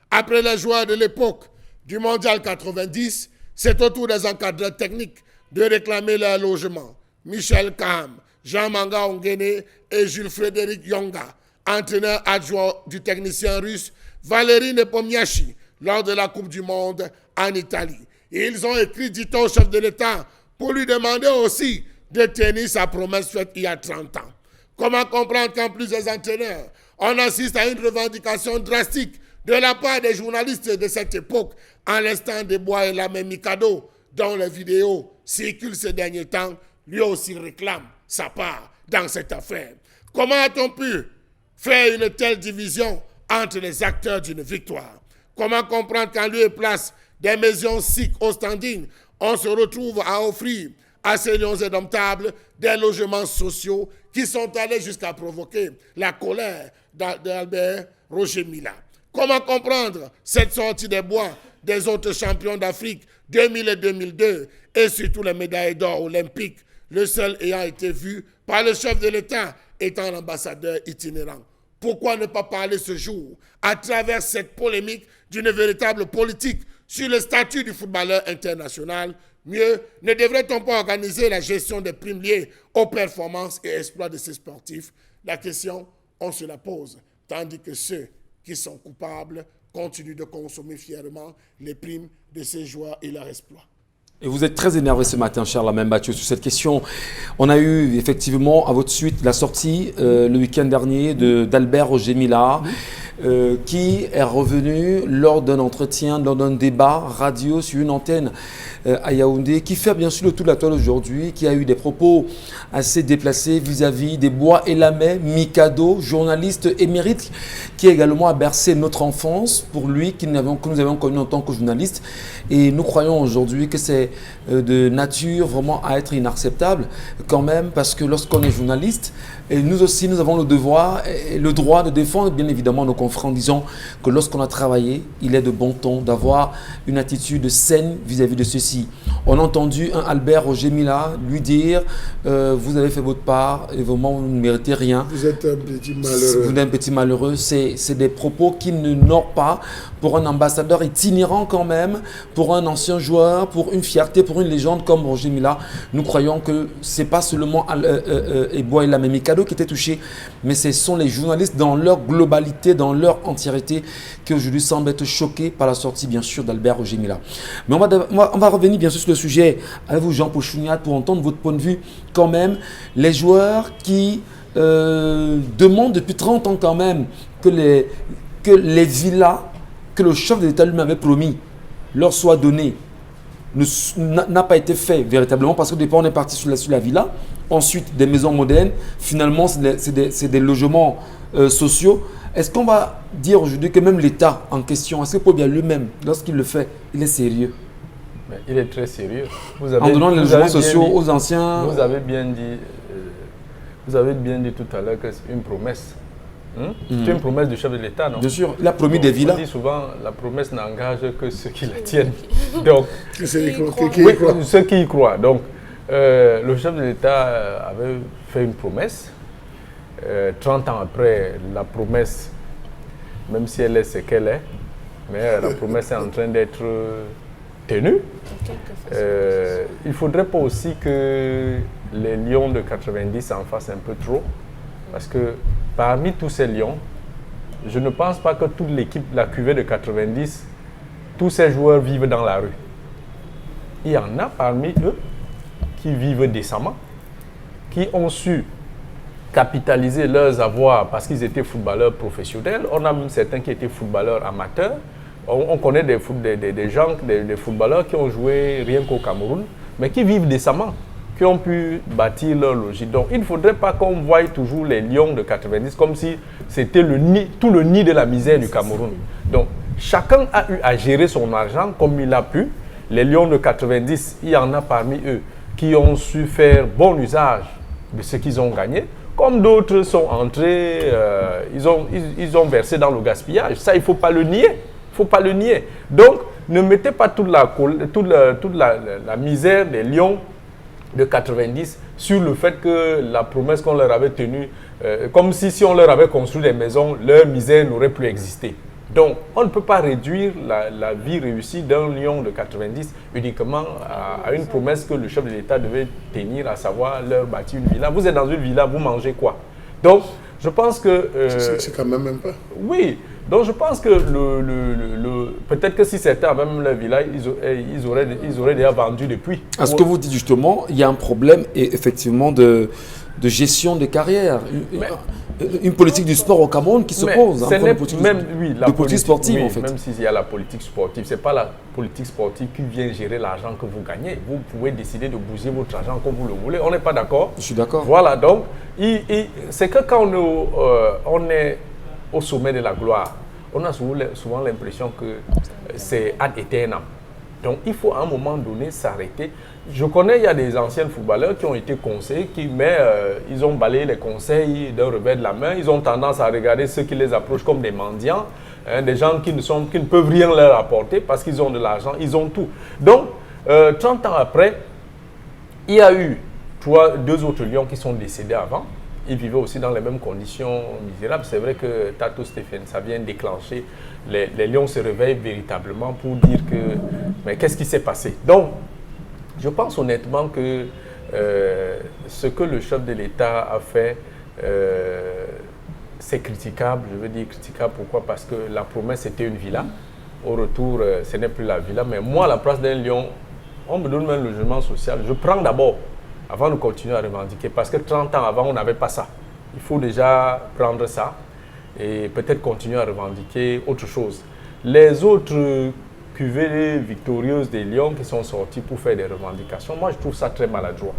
Après les joueurs de l'époque du Mondial 90, c'est au tour des encadreurs techniques de réclamer leur logement. Michel Kaham, Jean Manga Ongene et Jules-Frédéric Yonga, entraîneur adjoint du technicien russe Valérie Nepomniachtchi lors de la Coupe du Monde en Italie. Et ils ont écrit, dit-on, au chef de l'État pour lui demander aussi de tenir sa promesse faite il y a 30 ans. Comment comprendre qu'en plus des entraîneurs, on assiste à une revendication drastique de la part des journalistes de cette époque, en l'instant de Bois et Lamé Mikado, dont les vidéos circulent ces derniers temps, lui aussi réclame sa part dans cette affaire. Comment a-t-on pu faire une telle division entre les acteurs d'une victoire? Comment comprendre qu'en lieu et place des maisons sikh au standing, on se retrouve à offrir à ces lions indomptables des logements sociaux qui sont allés jusqu'à provoquer la colère d'Albert Roger Mila? Comment comprendre cette sortie des bois des autres champions d'Afrique 2000 et 2002 et surtout les médailles d'or olympiques, le seul ayant été vu par le chef de l'État étant l'ambassadeur itinérant? Pourquoi ne pas parler ce jour, à travers cette polémique, d'une véritable politique sur le statut du footballeur international? Mieux, ne devrait-on pas organiser la gestion des primes liées aux performances et exploits de ces sportifs? La question, on se la pose, tandis que ceux qui sont coupables continuent de consommer fièrement les primes de ces joueurs et leurs exploits. Et vous êtes très énervé ce matin, cher Lamine Mathieu, sur cette question. On a eu effectivement à votre suite la sortie le week-end dernier d'Albert Roger Mila, qui est revenu lors d'un entretien, lors d'un débat radio sur une antenne à Yaoundé, qui fait bien sûr le tour de la toile aujourd'hui, qui a eu des propos assez déplacés vis-à-vis des Bois et Lamé Mikado, journaliste émérite, qui également a bercé notre enfance pour lui, que nous avions connu en tant que journaliste. Et nous croyons aujourd'hui que c'est de nature vraiment à être inacceptable quand même, parce que lorsqu'on est journaliste, et nous aussi nous avons le devoir et le droit de défendre bien évidemment nos confrères en disant que lorsqu'on a travaillé, il est de bon ton d'avoir une attitude saine vis-à-vis de ceci. On a entendu un Albert Roger Mila lui dire vous avez fait votre part et vraiment vous ne méritez rien. Vous êtes un petit malheureux. Vous êtes un petit malheureux. C'est des propos qui ne n'ont pas pour un ambassadeur itinérant quand même, pour un ancien joueur, pour une fierté, pour une légende comme Roger Mila. Nous croyons que ce n'est pas seulement Bois et Lamé Mikado qui étaient touchés, mais ce sont les journalistes dans leur globalité, dans leur entièreté, qui aujourd'hui semblent être choqués par la sortie bien sûr d'Albert Roger Mila. Mais on va revenir bien sûr sur le sujet avec vous, Jean Pochouniat, pour entendre votre point de vue quand même. Les joueurs qui demandent depuis 30 ans quand même que les villas que le chef de l'État lui-même avait promis leur soient données n'a pas été fait véritablement, parce qu'au départ on est parti sur la villa, ensuite des maisons modernes, finalement c'est des logements sociaux. Est-ce qu'on va dire aujourd'hui que même l'État en question, est-ce que Paul Biya lui-même, lorsqu'il le fait, il est sérieux? Mais il est très sérieux. En donnant les logements sociaux aux anciens. Vous avez bien dit tout à l'heure que c'est une promesse. C'est une promesse du chef de l'État, non? Bien sûr, il a promis des villas. On dit souvent, la promesse n'engage que ceux qui la tiennent. Donc, ceux qui y croient. Donc, le chef de l'État avait fait une promesse. 30 ans après, la promesse, même si elle est ce qu'elle est, mais la promesse est en train d'être tenue. Il ne faudrait pas aussi que les Lions de 90 en fassent un peu trop, parce que parmi tous ces Lions, je ne pense pas que toute l'équipe, la cuvée de 90, tous ces joueurs vivent dans la rue. Il y en a parmi eux qui vivent décemment, qui ont su capitaliser leurs avoirs parce qu'ils étaient footballeurs professionnels. On a même certains qui étaient footballeurs amateurs. On connaît des footballeurs qui ont joué rien qu'au Cameroun, mais qui vivent décemment, qui ont pu bâtir leur logis. Donc il ne faudrait pas qu'on voie toujours les Lions de 90 comme si c'était tout le nid de la misère du Cameroun. Donc chacun a eu à gérer son argent comme il a pu. Les Lions de 90, il y en a parmi eux qui ont su faire bon usage de ce qu'ils ont gagné. Comme d'autres sont entrés, ils ont versé dans le gaspillage. Ça, il ne faut pas le nier. Il ne faut pas le nier. Donc, ne mettez pas toute la misère des Lions de 90 sur le fait que la promesse qu'on leur avait tenue, comme si on leur avait construit des maisons, leur misère n'aurait plus existé. Donc, on ne peut pas réduire la vie réussie d'un Lion de 90 uniquement à une promesse que le chef de l'État devait tenir, à savoir leur bâtir une villa. Vous êtes dans une villa, vous mangez quoi? Donc, je pense que... c'est quand même pas. Oui. Donc, je pense que peut-être que si c'était même leur villa, ils auraient déjà vendu depuis. À ce que vous dites justement, il y a un problème effectivement de gestion des carrières. Une politique du sport au Cameroun qui se pose. La politique sportive, en fait. Même s'il y a la politique sportive, ce n'est pas la politique sportive qui vient gérer l'argent que vous gagnez. Vous pouvez décider de bouger votre argent comme vous le voulez. On n'est pas d'accord? Je suis d'accord. Voilà, donc, c'est que quand on est au sommet de la gloire, on a souvent l'impression que c'est ad aeternam. Donc, il faut à un moment donné s'arrêter. Je connais, il y a des anciens footballeurs qui ont été conseillers, mais ils ont balayé les conseils d'un revers de la main. Ils ont tendance à regarder ceux qui les approchent comme des mendiants, des gens qui ne peuvent rien leur apporter parce qu'ils ont de l'argent, ils ont tout. Donc, 30 ans après, il y a eu deux autres Lions qui sont décédés avant. Ils vivaient aussi dans les mêmes conditions misérables. C'est vrai que Tato Stéphane, ça vient déclencher. Les Lions se réveillent véritablement pour dire que, mais qu'est-ce qui s'est passé? Donc, je pense honnêtement que ce que le chef de l'État a fait, c'est critiquable. Je veux dire critiquable, pourquoi? Parce que la promesse était une villa. Au retour, ce n'est plus la villa. Mais moi, à la place d'un Lion, on me donne même le logement social. Je prends d'abord, avant de continuer à revendiquer. Parce que 30 ans avant, on n'avait pas ça. Il faut déjà prendre ça et peut-être continuer à revendiquer autre chose. Les autres cuvées victorieuses des Lions qui sont sortis pour faire des revendications, moi je trouve ça très maladroit.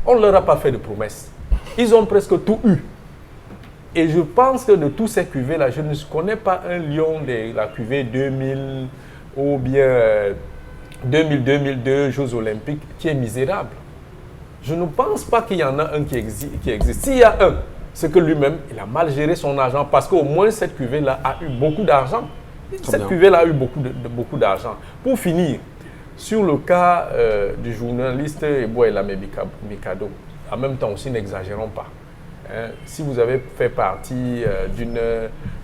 On ne leur a pas fait de promesses. Ils ont presque tout eu. Et je pense que de tous ces cuvées-là, je ne connais pas un Lion de la cuvée 2000 ou bien 2000-2002 Jeux Olympiques qui est misérable. Je ne pense pas qu'il y en a un qui existe. S'il y a un, c'est que lui-même, il a mal géré son argent parce qu'au moins cette cuvée-là a eu beaucoup d'argent. Cette cuvée-là a eu beaucoup d'argent. Pour finir, sur le cas du journaliste Ebouaïla Mikado, en même temps aussi, n'exagérons pas. Si vous avez fait partie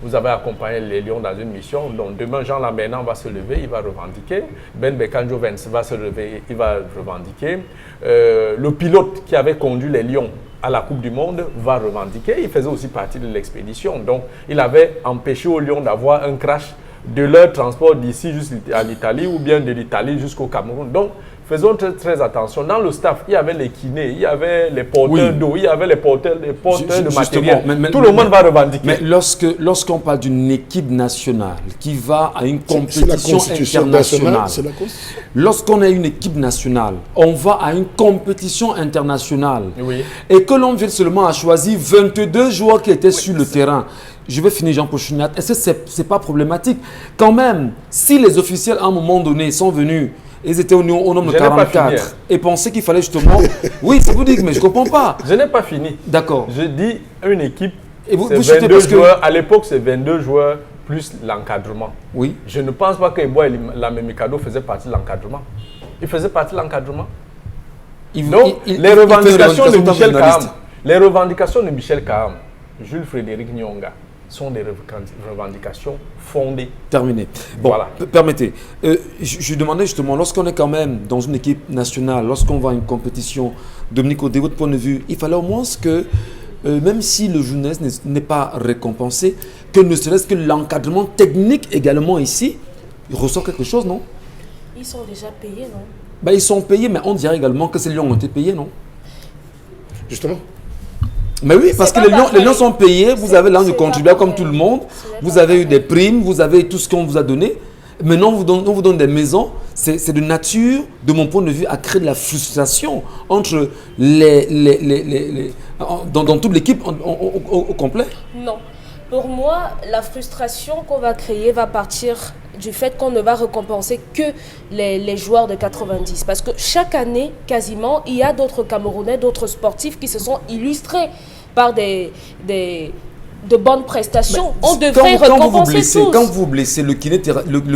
vous avez accompagné les Lions dans une mission, donc demain Jean Lambernan va se lever, il va revendiquer, Ben Bekanjo Vence va se lever, il va revendiquer, le pilote qui avait conduit les Lions à la Coupe du Monde va revendiquer, il faisait aussi partie de l'expédition, donc il avait empêché aux Lions d'avoir un crash de leur transport d'ici jusqu'à l'Italie ou bien de l'Italie jusqu'au Cameroun. Donc faisons très attention. Dans le staff, il y avait les kinés, il y avait les porteurs d'eau, il y avait les porteurs de matériel. Tout le monde va revendiquer. Mais lorsqu'on parle d'une équipe nationale qui va à une compétition internationale, lorsqu'on est une équipe nationale, on va à une compétition internationale, et que l'on vient seulement à choisir 22 joueurs qui étaient sur le terrain. Je vais finir, Jean-Paul Chouniat. Est-ce que ce n'est pas problématique? Quand même, si les officiels, à un moment donné, sont venus, ils étaient au nombre de 44 et pensaient qu'il fallait justement... Oui, c'est vous dire, mais je ne comprends pas. Je n'ai pas fini. D'accord. Je dis une équipe, et vous 22 joueurs. À l'époque, c'est 22 joueurs plus l'encadrement. Oui. Je ne pense pas qu'Eboa et Lamemikado faisaient partie de l'encadrement. Ils faisaient partie de l'encadrement. Donc, les revendications de Michel Kaham, Jules Frédéric Nyonga, sont des revendications fondées. Terminé. Bon, voilà. Permettez. Je demandais justement, lorsqu'on est quand même dans une équipe nationale, lorsqu'on va à une compétition, Dominique, de votre point de vue, il fallait au moins que, même si le jeunesse n'est pas récompensé, que ne serait-ce que l'encadrement technique également ici, il ressort quelque chose, non? Ils sont déjà payés, non? Ben, ils sont payés, mais on dirait également que ces lions ont été payés, non? Justement. Mais oui, parce que les lions sont payés, vous avez l'an de contribuable comme tout le monde, vous avez eu des primes, vous avez tout ce qu'on vous a donné. Maintenant, on vous donne des maisons. C'est de nature, de mon point de vue, à créer de la frustration entre dans toute l'équipe au complet. Non. Pour moi, la frustration qu'on va créer va partir du fait qu'on ne va récompenser que les joueurs de 90. Parce que chaque année, quasiment, il y a d'autres Camerounais, d'autres sportifs qui se sont illustrés par de bonnes prestations. On devrait récompenser tous. Quand vous vous blessez, le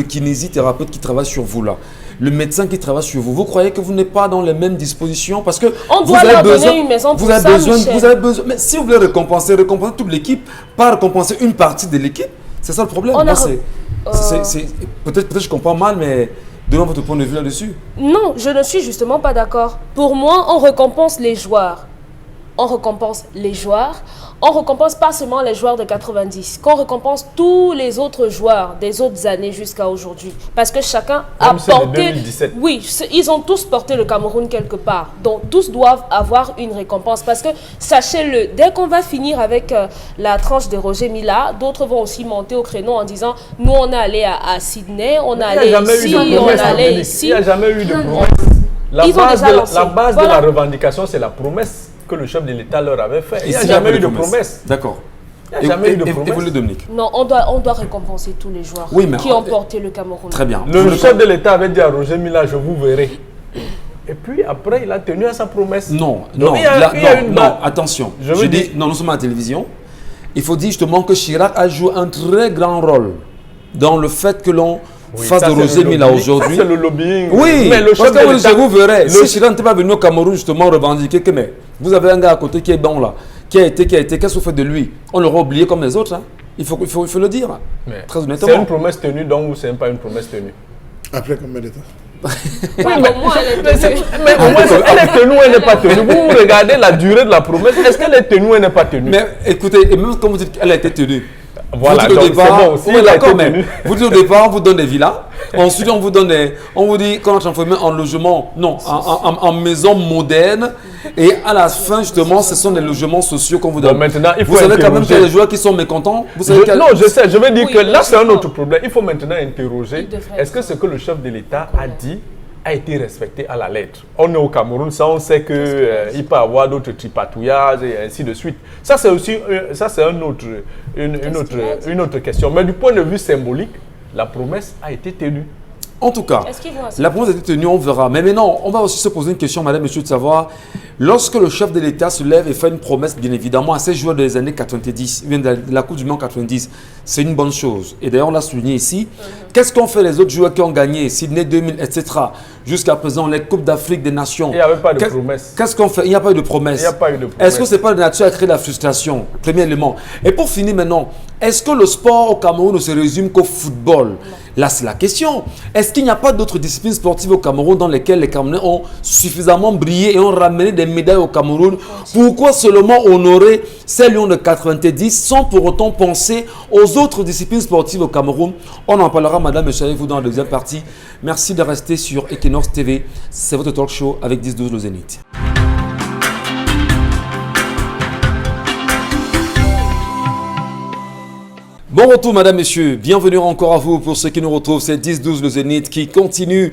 kinésithérapeute qui travaille sur vous là, le médecin qui travaille sur vous, vous croyez que vous n'êtes pas dans les mêmes dispositions parce que on doit leur donner une maison pour ça, Michel. Vous avez besoin. Mais si vous voulez récompenser toute l'équipe, pas récompenser une partie de l'équipe, c'est ça le problème. Peut-être je comprends mal, mais donnons votre point de vue là-dessus. Non, je ne suis justement pas d'accord. Pour moi, on récompense les joueurs. On récompense les joueurs. On récompense pas seulement les joueurs de 90, qu'on récompense tous les autres joueurs des autres années jusqu'à aujourd'hui. Parce que chacun a porté... 2017. Oui, ils ont tous porté le Cameroun quelque part. Donc tous doivent avoir une récompense. Parce que, sachez-le, dès qu'on va finir avec la tranche de Roger Mila, d'autres vont aussi monter au créneau en disant, nous on est allé à Sydney, on est allé ici, on est allé ici. Il n'y a jamais eu de promesse. La base de la revendication, c'est la promesse que le chef de l'État leur avait fait. Il n'y a jamais eu de promesse. D'accord. Il n'y a jamais eu de promesse. Et vous, le Dominique? Non, on doit récompenser tous les joueurs qui ont porté le Cameroun. Très bien. Le chef de l'État avait dit à Roger Mila, je vous verrai. Et puis après, il a tenu à sa promesse. Non, attention. Je dis, non, nous sommes à la télévision. Il faut dire justement que Chirac a joué un très grand rôle dans le fait que l'on face de Roger Mila aujourd'hui. C'est le lobbying. Oui, mais le chef de l'État, je vous verrai. Si Chirac n'était pas venu au Cameroun justement revendiquer que mais vous avez un gars à côté qui est bon là, qui a été, qu'est-ce que vous faites de lui? On l'aura oublié comme les autres. Hein. Il faut le dire. Très honnêtement. C'est une promesse tenue donc ou c'est pas une promesse tenue? Après combien de temps? Oui, mais au moins elle est tenue. Mais au moins elle est tenue ou elle n'est pas tenue? Vous regardez la durée de la promesse. Est-ce qu'elle est tenue ou elle n'est pas tenue? Mais écoutez, et même quand vous dites qu'elle a été tenue. Voilà, vous dites au départ, bon, si vous dites au départ, on vous donne des villas. Ensuite, on vous dit qu'on a transformé en logement, non, en maison moderne. Et à la fin, justement, ce sont des logements sociaux qu'on vous donne. Bon, maintenant, il faut vous savez quand même qu'il y a des joueurs qui sont mécontents. Vous savez non, je sais, je veux dire que là, c'est un autre problème. Il faut maintenant interroger, est-ce que ce que le chef de l'État a dit a été respecté à la lettre? On est au Cameroun, ça on sait qu'il peut y avoir d'autres tripatouillages et ainsi de suite. Ça c'est aussi une autre question. Mais du point de vue symbolique, la promesse a été tenue. En tout cas, la promesse a été tenue, on verra. Mais maintenant, on va aussi se poser une question, madame, monsieur, de savoir, lorsque le chef de l'État se lève et fait une promesse, bien évidemment, à ces joueurs des années 90, de la Coupe du Monde 90, c'est une bonne chose. Et d'ailleurs, on l'a souligné ici. Qu'est-ce qu'ont fait les autres joueurs qui ont gagné, Sydney 2000, etc., jusqu'à présent, les Coupes d'Afrique des Nations? Il n'y avait pas de promesse. Qu'est-ce qu'on fait? Il n'y a pas eu de promesse. Il n'y a pas eu de promesse. Est-ce que ce n'est pas de nature à créer la frustration? Premier élément. Et pour finir maintenant, Est-ce que le sport au Cameroun ne se résume qu'au football? Là, c'est la question. Est-ce qu'il n'y a pas d'autres disciplines sportives au Cameroun dans lesquelles les Camerounais ont suffisamment brillé et ont ramené des médailles au Cameroun? Pourquoi seulement honorer ces lions de 90 sans pour autant penser aux autres disciplines sportives au Cameroun? On en parlera, madame, monsieur, avec vous dans la deuxième partie. Merci de rester sur Equinox TV. C'est votre talk show avec 10-12 le Zénith. Bon retour, madame, messieurs. Bienvenue encore à vous pour ceux qui nous retrouvent. C'est 10-12 le Zénith qui continue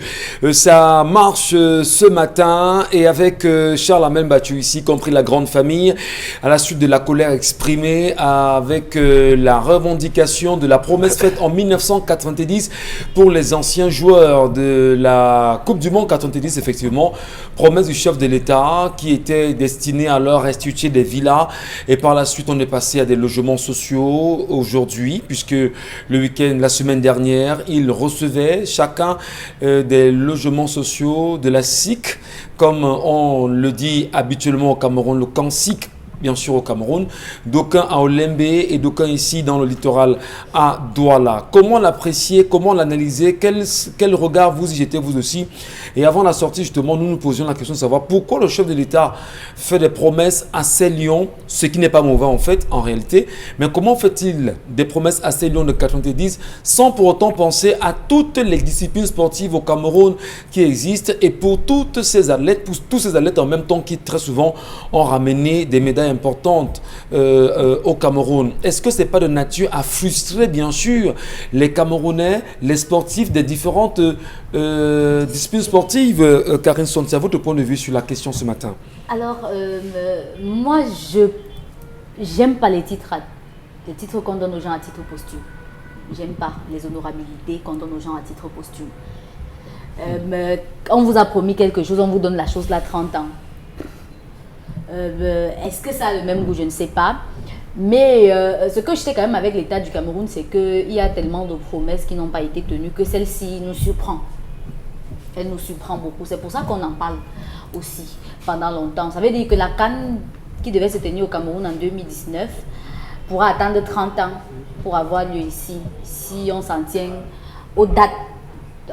sa marche ce matin et avec Charles Amel battu ici, compris la grande famille, à la suite de la colère exprimée avec la revendication de la promesse faite en 1990 pour les anciens joueurs de la Coupe du Monde 90, effectivement. Promesse du chef de l'État qui était destinée à leur restituer des villas et par la suite on est passé à des logements sociaux aujourd'hui. Puisque le week-end, la semaine dernière, ils recevaient chacun des logements sociaux de la SIC, comme on le dit habituellement au Cameroun, le CANSIC, bien sûr au Cameroun, d'aucuns à Olembe et d'aucuns ici dans le littoral à Douala. Comment l'apprécier, comment l'analyser, quel regard vous y jetez vous aussi? Et avant la sortie, justement, nous nous posions la question de savoir pourquoi le chef de l'État fait des promesses à ces lions, ce qui n'est pas mauvais en fait, en réalité, mais comment fait-il des promesses à ces lions de 90 sans pour autant penser à toutes les disciplines sportives au Cameroun qui existent et pour toutes ces athlètes, pour tous ces athlètes en même temps qui très souvent ont ramené des médailles importantes au Cameroun. Est-ce que ce n'est pas de nature à frustrer bien sûr les Camerounais, les sportifs des différentes disciplines sportives? Karine Sonti, à votre point de vue sur la question ce matin. Alors, moi, j'aime pas les titres qu'on donne aux gens à titre posthume. J'aime pas les honorabilités qu'on donne aux gens à titre posthume. On vous a promis quelque chose, on vous donne la chose là 30 ans. Est-ce que ça a le même goût? Je ne sais pas. Mais ce que je sais quand même avec l'État du Cameroun, c'est qu'il y a tellement de promesses qui n'ont pas été tenues que celle-ci nous surprend. Elle nous surprend beaucoup. C'est pour ça qu'on en parle aussi pendant longtemps. Ça veut dire que la CAN qui devait se tenir au Cameroun en 2019 pourra attendre 30 ans pour avoir lieu ici, si on s'en tient aux dates,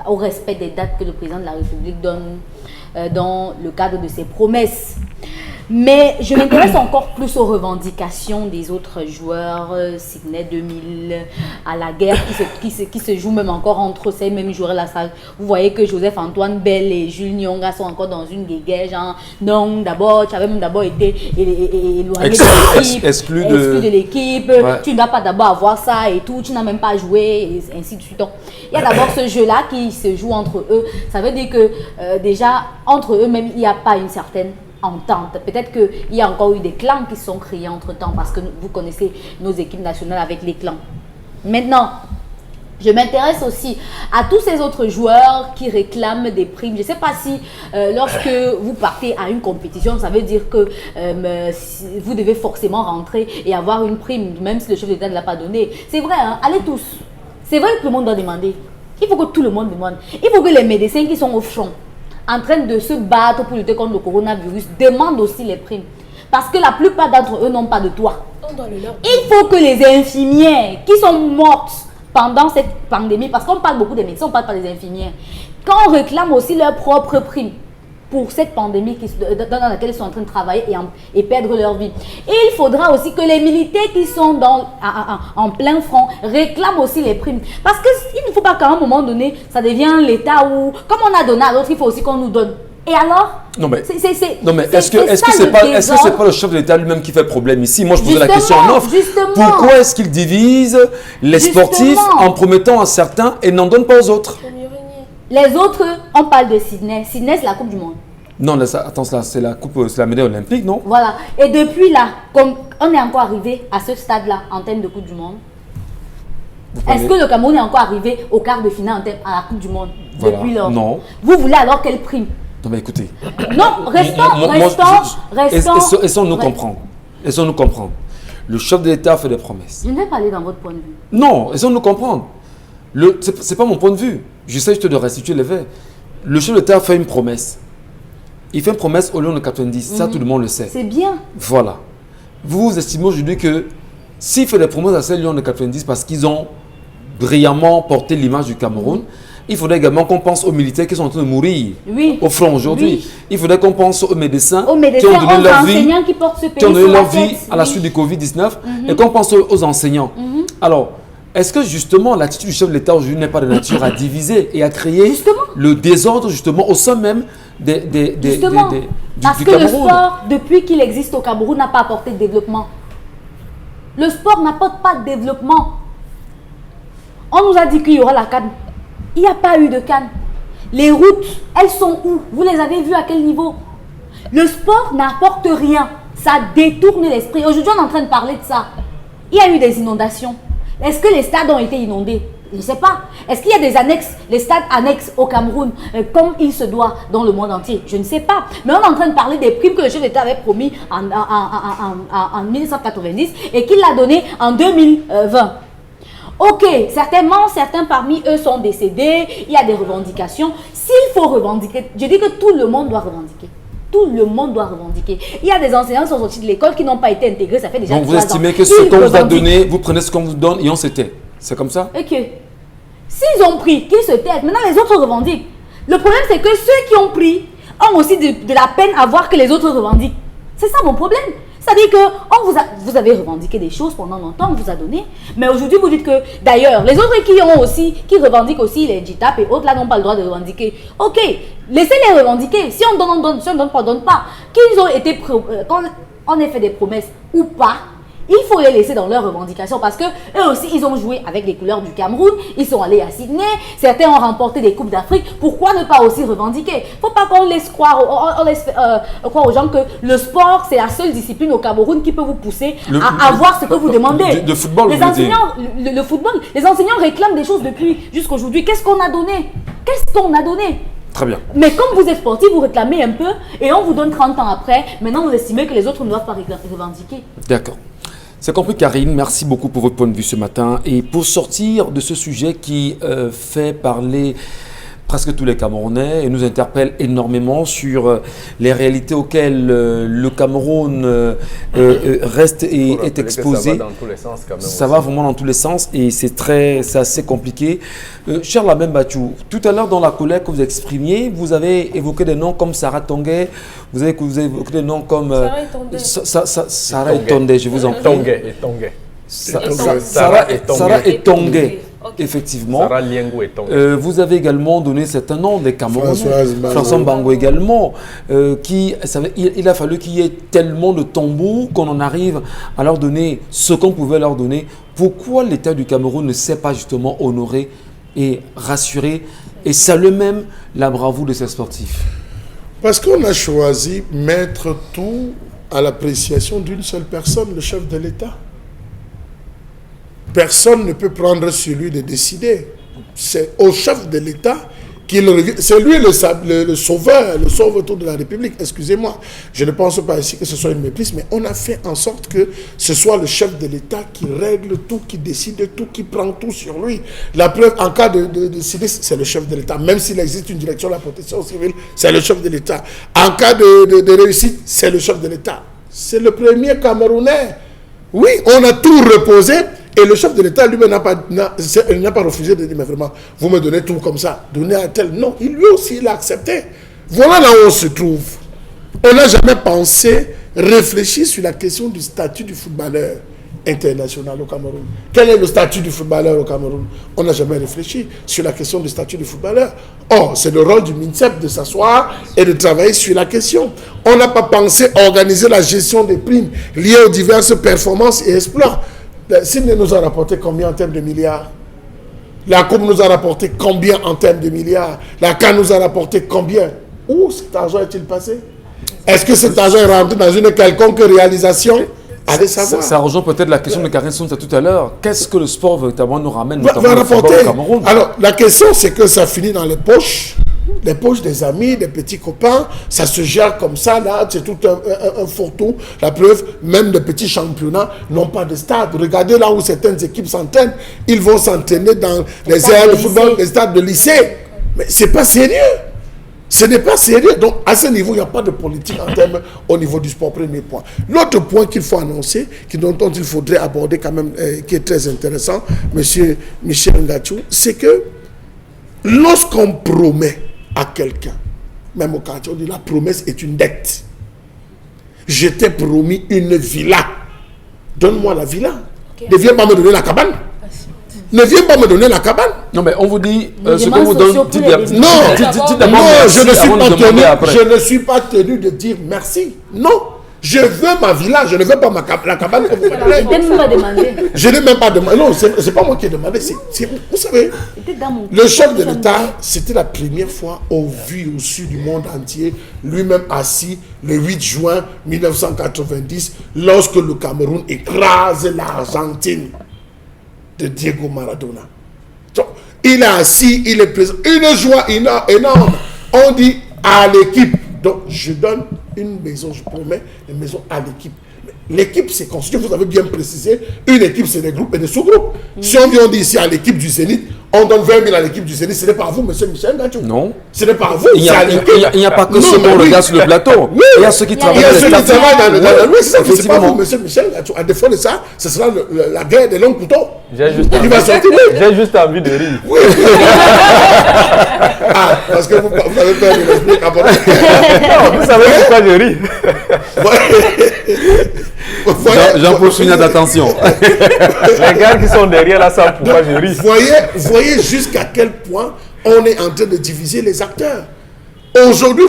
au respect des dates que le président de la République donne dans le cadre de ses promesses. Mais je m'intéresse encore plus aux revendications des autres joueurs, Sydney 2000, à la guerre qui se joue même encore entre ces mêmes joueurs-là. Vous voyez que Joseph-Antoine Bell et Jules Nyonga sont encore dans une guéguerre, genre non, d'abord, tu avais même d'abord été éloigné de l'équipe, exclu de l'équipe, ouais. Tu ne dois pas d'abord avoir ça et tout, tu n'as même pas joué, et ainsi de suite. Donc, il y a d'abord ce jeu-là qui se joue entre eux. Ça veut dire que déjà, entre eux-mêmes, il n'y a pas une certaine entente. Peut-être qu'il y a encore eu des clans qui sont créés entre-temps parce que vous connaissez nos équipes nationales avec les clans. Maintenant, je m'intéresse aussi à tous ces autres joueurs qui réclament des primes. Je ne sais pas si lorsque vous partez à une compétition, ça veut dire que vous devez forcément rentrer et avoir une prime, même si le chef d'État ne l'a pas donné. C'est vrai, hein? Allez tous. C'est vrai que tout le monde doit demander. Il faut que tout le monde demande. Il faut que les médecins qui sont au front, en train de se battre pour lutter contre le coronavirus, demandent aussi les primes. Parce que la plupart d'entre eux n'ont pas de toit. Il faut que les infirmières qui sont mortes pendant cette pandémie, parce qu'on parle beaucoup des médecins, on ne parle pas des infirmières, qu'on réclame aussi leur propre prime pour cette pandémie dans laquelle ils sont en train de travailler et perdre leur vie. Et il faudra aussi que les militaires qui sont en plein front réclament aussi les primes. Parce qu'il ne faut pas qu'à un moment donné, ça devienne l'État où, comme on a donné à l'autre, il faut aussi qu'on nous donne. Et alors, est-ce que c'est pas le chef de l'État lui-même qui fait problème ici? Moi, je posais la question en off. Pourquoi est-ce qu'il divise les sportifs en promettant à certains et n'en donne pas aux autres? Les autres, on parle de Sydney. Sydney, c'est la Coupe du Monde. Non, attends, c'est la médaille olympique, non? Voilà. Et depuis là, comme on est encore arrivé à ce stade-là en termes de Coupe du Monde, est-ce que le Cameroun est encore arrivé au quart de finale à la Coupe du Monde depuis lors? Non. Vous voulez alors quelle prime? Non, mais écoutez. Non, restons. Laissons-nous comprendre. Laissons-nous comprendre. Le chef de l'État fait des promesses. Je ne vais pas aller dans votre point de vue. Non, laissons-nous comprendre. Ce n'est pas mon point de vue. J'essaie juste de restituer les faits. Le chef de l'État fait une promesse. Il fait une promesse au lieu de 90. Ça, tout le monde le sait. C'est bien. Voilà. Vous estimez aujourd'hui que s'il fait des promesses à ces Lions de 90 parce qu'ils ont brillamment porté l'image du Cameroun, il faudrait également qu'on pense aux militaires qui sont en train de mourir au front aujourd'hui. Oui. Il faudrait qu'on pense aux médecins, aux qui ont donné leur vie, qui portent ce pays qui ont donné sur leur la vie tête. à la suite du Covid-19 et qu'on pense aux enseignants. Alors, est-ce que justement l'attitude du chef de l'État aujourd'hui n'est pas de nature à diviser et à créer le désordre justement au sein même du parce que Cameroun. le sport, depuis qu'il existe au Cameroun, n'a pas apporté de développement. Le sport n'apporte pas de développement. On nous a dit qu'il y aura la CAN. Il n'y a pas eu de CAN. Les routes, elles sont où? Vous les avez vues à quel niveau? Le sport n'apporte rien. Ça détourne l'esprit. Aujourd'hui, on est en train de parler de ça. Il y a eu des inondations. Est-ce que les stades ont été inondés? Je ne sais pas. Est-ce qu'il y a des annexes, les stades annexes au Cameroun, comme il se doit dans le monde entier? Je ne sais pas. Mais on est en train de parler des primes que le chef d'État avait promis en 1990 et qu'il l'a donné en 2020. Ok, certainement, certains parmi eux sont décédés, il y a des revendications. S'il faut revendiquer, je dis que tout le monde doit revendiquer. Tout le monde doit revendiquer. Il y a des enseignants qui sont sortis de l'école qui n'ont pas été intégrés, ça fait déjà 3 ans. Donc vous estimez que ce qu'on vous a donné, vous prenez ce qu'on vous donne et on se tait. C'est comme ça? Ok. S'ils ont pris, qu'ils se taisent. Maintenant, les autres revendiquent. Le problème, c'est que ceux qui ont pris ont aussi de la peine à voir que les autres revendiquent. C'est ça mon problème. C'est-à-dire que vous avez revendiqué des choses pendant longtemps, on vous a donné. Mais aujourd'hui, vous dites que, d'ailleurs, les autres qui revendiquent aussi les JTAP et autres, là, n'ont pas le droit de revendiquer. Ok, laissez-les revendiquer. Si on donne, on donne. Si on donne pas, on donne pas. Qu'ils ont été, quand on ait fait des promesses ou pas, il faut les laisser dans leurs revendications parce que eux aussi, ils ont joué avec les couleurs du Cameroun. Ils sont allés à Sydney. Certains ont remporté des Coupes d'Afrique. Pourquoi ne pas aussi revendiquer? Faut pas qu'on laisse croire, croire aux gens que le sport, c'est la seule discipline au Cameroun qui peut vous pousser à avoir ce que vous demandez. Le football, les enseignants, le football, les enseignants réclament des choses depuis jusqu'à aujourd'hui. Qu'est-ce qu'on a donné? Qu'est-ce qu'on a donné? Très bien. Mais comme vous êtes sportif, vous réclamez un peu et on vous donne 30 ans après. Maintenant, vous estimez que les autres ne doivent pas revendiquer. D'accord. C'est compris, Karine. Merci beaucoup pour votre point de vue ce matin. Et pour sortir de ce sujet qui fait parler presque tous les Camerounais et nous interpelle énormément sur les réalités auxquelles le Cameroun reste et est exposé. Ça va dans tous les sens, quand même. Ça va vraiment dans tous les sens et c'est assez compliqué. Cher Lamine Bachou, tout à l'heure dans la colère que vous exprimiez, vous avez évoqué des noms comme Sarah Tongué, vous avez évoqué des noms comme Sarah Tongué, je vous en prie. Tongué. Sarah et Tongué. Effectivement. Sarah Liengo et Tongué. Vous avez également donné certains noms des Camerounais. François Mbango également. Il a fallu qu'il y ait tellement de tambours qu'on en arrive à leur donner ce qu'on pouvait leur donner. Pourquoi l'État du Cameroun ne sait pas justement honorer et rassurer et saluer même la bravoure de ces sportifs? Parce qu'on a choisi mettre tout à l'appréciation d'une seule personne, le chef de l'État. Personne ne peut prendre sur lui de décider. C'est au chef de l'État qu'il revient. C'est lui le sauveur, le sauveteur de la République. Excusez-moi, je ne pense pas ici que ce soit une méprise, mais on a fait en sorte que ce soit le chef de l'État qui règle tout, qui décide tout, qui prend tout sur lui. La preuve, en cas de décider, c'est le chef de l'État. Même s'il existe une direction de la protection civile, c'est le chef de l'État. En cas de réussite, c'est le chef de l'État. C'est le premier Camerounais. Oui, on a tout reposé. Et le chef de l'État lui-même n'a pas refusé de dire, mais vraiment, vous me donnez tout comme ça, donnez à tel. Non, lui aussi, il a accepté. Voilà là où on se trouve. On n'a jamais pensé, réfléchi sur la question du statut du footballeur international au Cameroun. Quel est le statut du footballeur au Cameroun? On n'a jamais réfléchi sur la question du statut du footballeur. Or, c'est le rôle du MINSEP de s'asseoir et de travailler sur la question. On n'a pas pensé à organiser la gestion des primes liées aux diverses performances et exploits. Sydney nous a rapporté combien en termes de milliards? La Coupe nous a rapporté combien en termes de milliards? La CAN nous a rapporté combien? Où cet argent est-il passé? Est-ce que cet argent est rentré dans une quelconque réalisation? Allez savoir. Ça rejoint peut-être la question de Karine Sounza tout à l'heure. Qu'est-ce que le sport véritablement nous ramène va rapporter au Cameroun? Alors, la question, c'est que ça finit dans les poches des amis, des petits copains. Ça se gère comme ça, là. C'est tout un fourre-tout. La preuve, même les petits championnats n'ont pas de stade. Regardez là où certaines équipes s'entraînent. Ils vont s'entraîner dans les aires de football, les stades de lycée. Mais c'est pas sérieux. Ce n'est pas sérieux. Donc, à ce niveau, il n'y a pas de politique en termes au niveau du sport, premier point. L'autre point qu'il faut annoncer, dont il faudrait aborder quand même, qui est très intéressant, monsieur Michel Ngachou, c'est que lorsqu'on promet à quelqu'un, même au quartier, on dit la promesse est une dette. Je t'ai promis une villa. Donne-moi la villa. Okay. Ne viens pas me donner la cabane. Ne viens pas me donner la cabane. Non, mais on vous dit ce que vous donne. Non, je ne suis pas tenu de dire merci. Non, je veux ma villa, je ne veux pas la cabane que vous me donnez. Je n'ai même pas demandé. Non, c'est pas moi qui ai demandé. Vous savez, le chef de l'État, c'était la première fois au vu, au su du monde entier, lui-même assis le 8 juin 1990, lorsque le Cameroun écrase l'Argentine de Diego Maradona. Donc, il est assis, il est présent. Une joie énorme. On dit à l'équipe. Donc, je donne une maison, je promets, une maison à l'équipe. L'équipe, c'est constitué, vous avez bien précisé, une équipe, c'est des groupes et des sous-groupes. Si on vient dire ici à l'équipe du Zénith, on donne 20 000 à l'équipe du Zénith, ce n'est pas vous, monsieur Michel Ngachou. Non. Ce n'est pas vous, il n'y a pas que ceux qu'on regarde sur le plateau. Oui. Il y a ceux qui travaillent dans le... Oui, c'est pas vous, monsieur Michel Ngachou. À défaut de ça, ce sera la guerre des longs couteaux. J'ai juste envie de rire. Oui. Ah, parce que vous avez peur de l'expliquer à Non, vous savez pourquoi je ris. Jean-Paul Chouinard, attention. Les gars qui sont derrière là savent pourquoi je ris. Voyez jusqu'à quel point on est en train de diviser les acteurs. Aujourd'hui,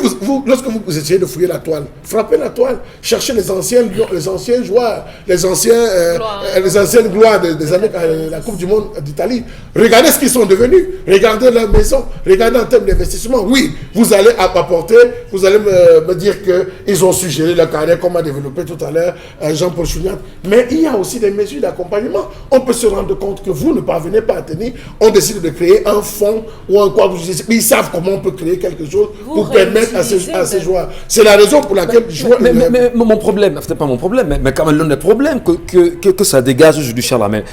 lorsque vous essayez de fouiller la toile, frappez la toile, cherchez les anciens joueurs, les anciennes gloires des années la Coupe du Monde d'Italie. Regardez ce qu'ils sont devenus. Regardez leur maison. Regardez en termes d'investissement. Oui, vous allez apporter, vous allez me dire qu'ils ont suggéré leur carrière, comme a développé tout à l'heure Jean-Paul Chouinard. Mais il y a aussi des mesures d'accompagnement. On peut se rendre compte que vous ne parvenez pas à tenir. On décide de créer un fonds ou un quoi. Ils savent comment on peut créer quelque chose pour permettre à ces joueurs. C'est la raison pour laquelle mais mon problème, c'est pas mon problème, mais quand même l'un des problèmes que ça dégage aujourd'hui, Charles Hamel.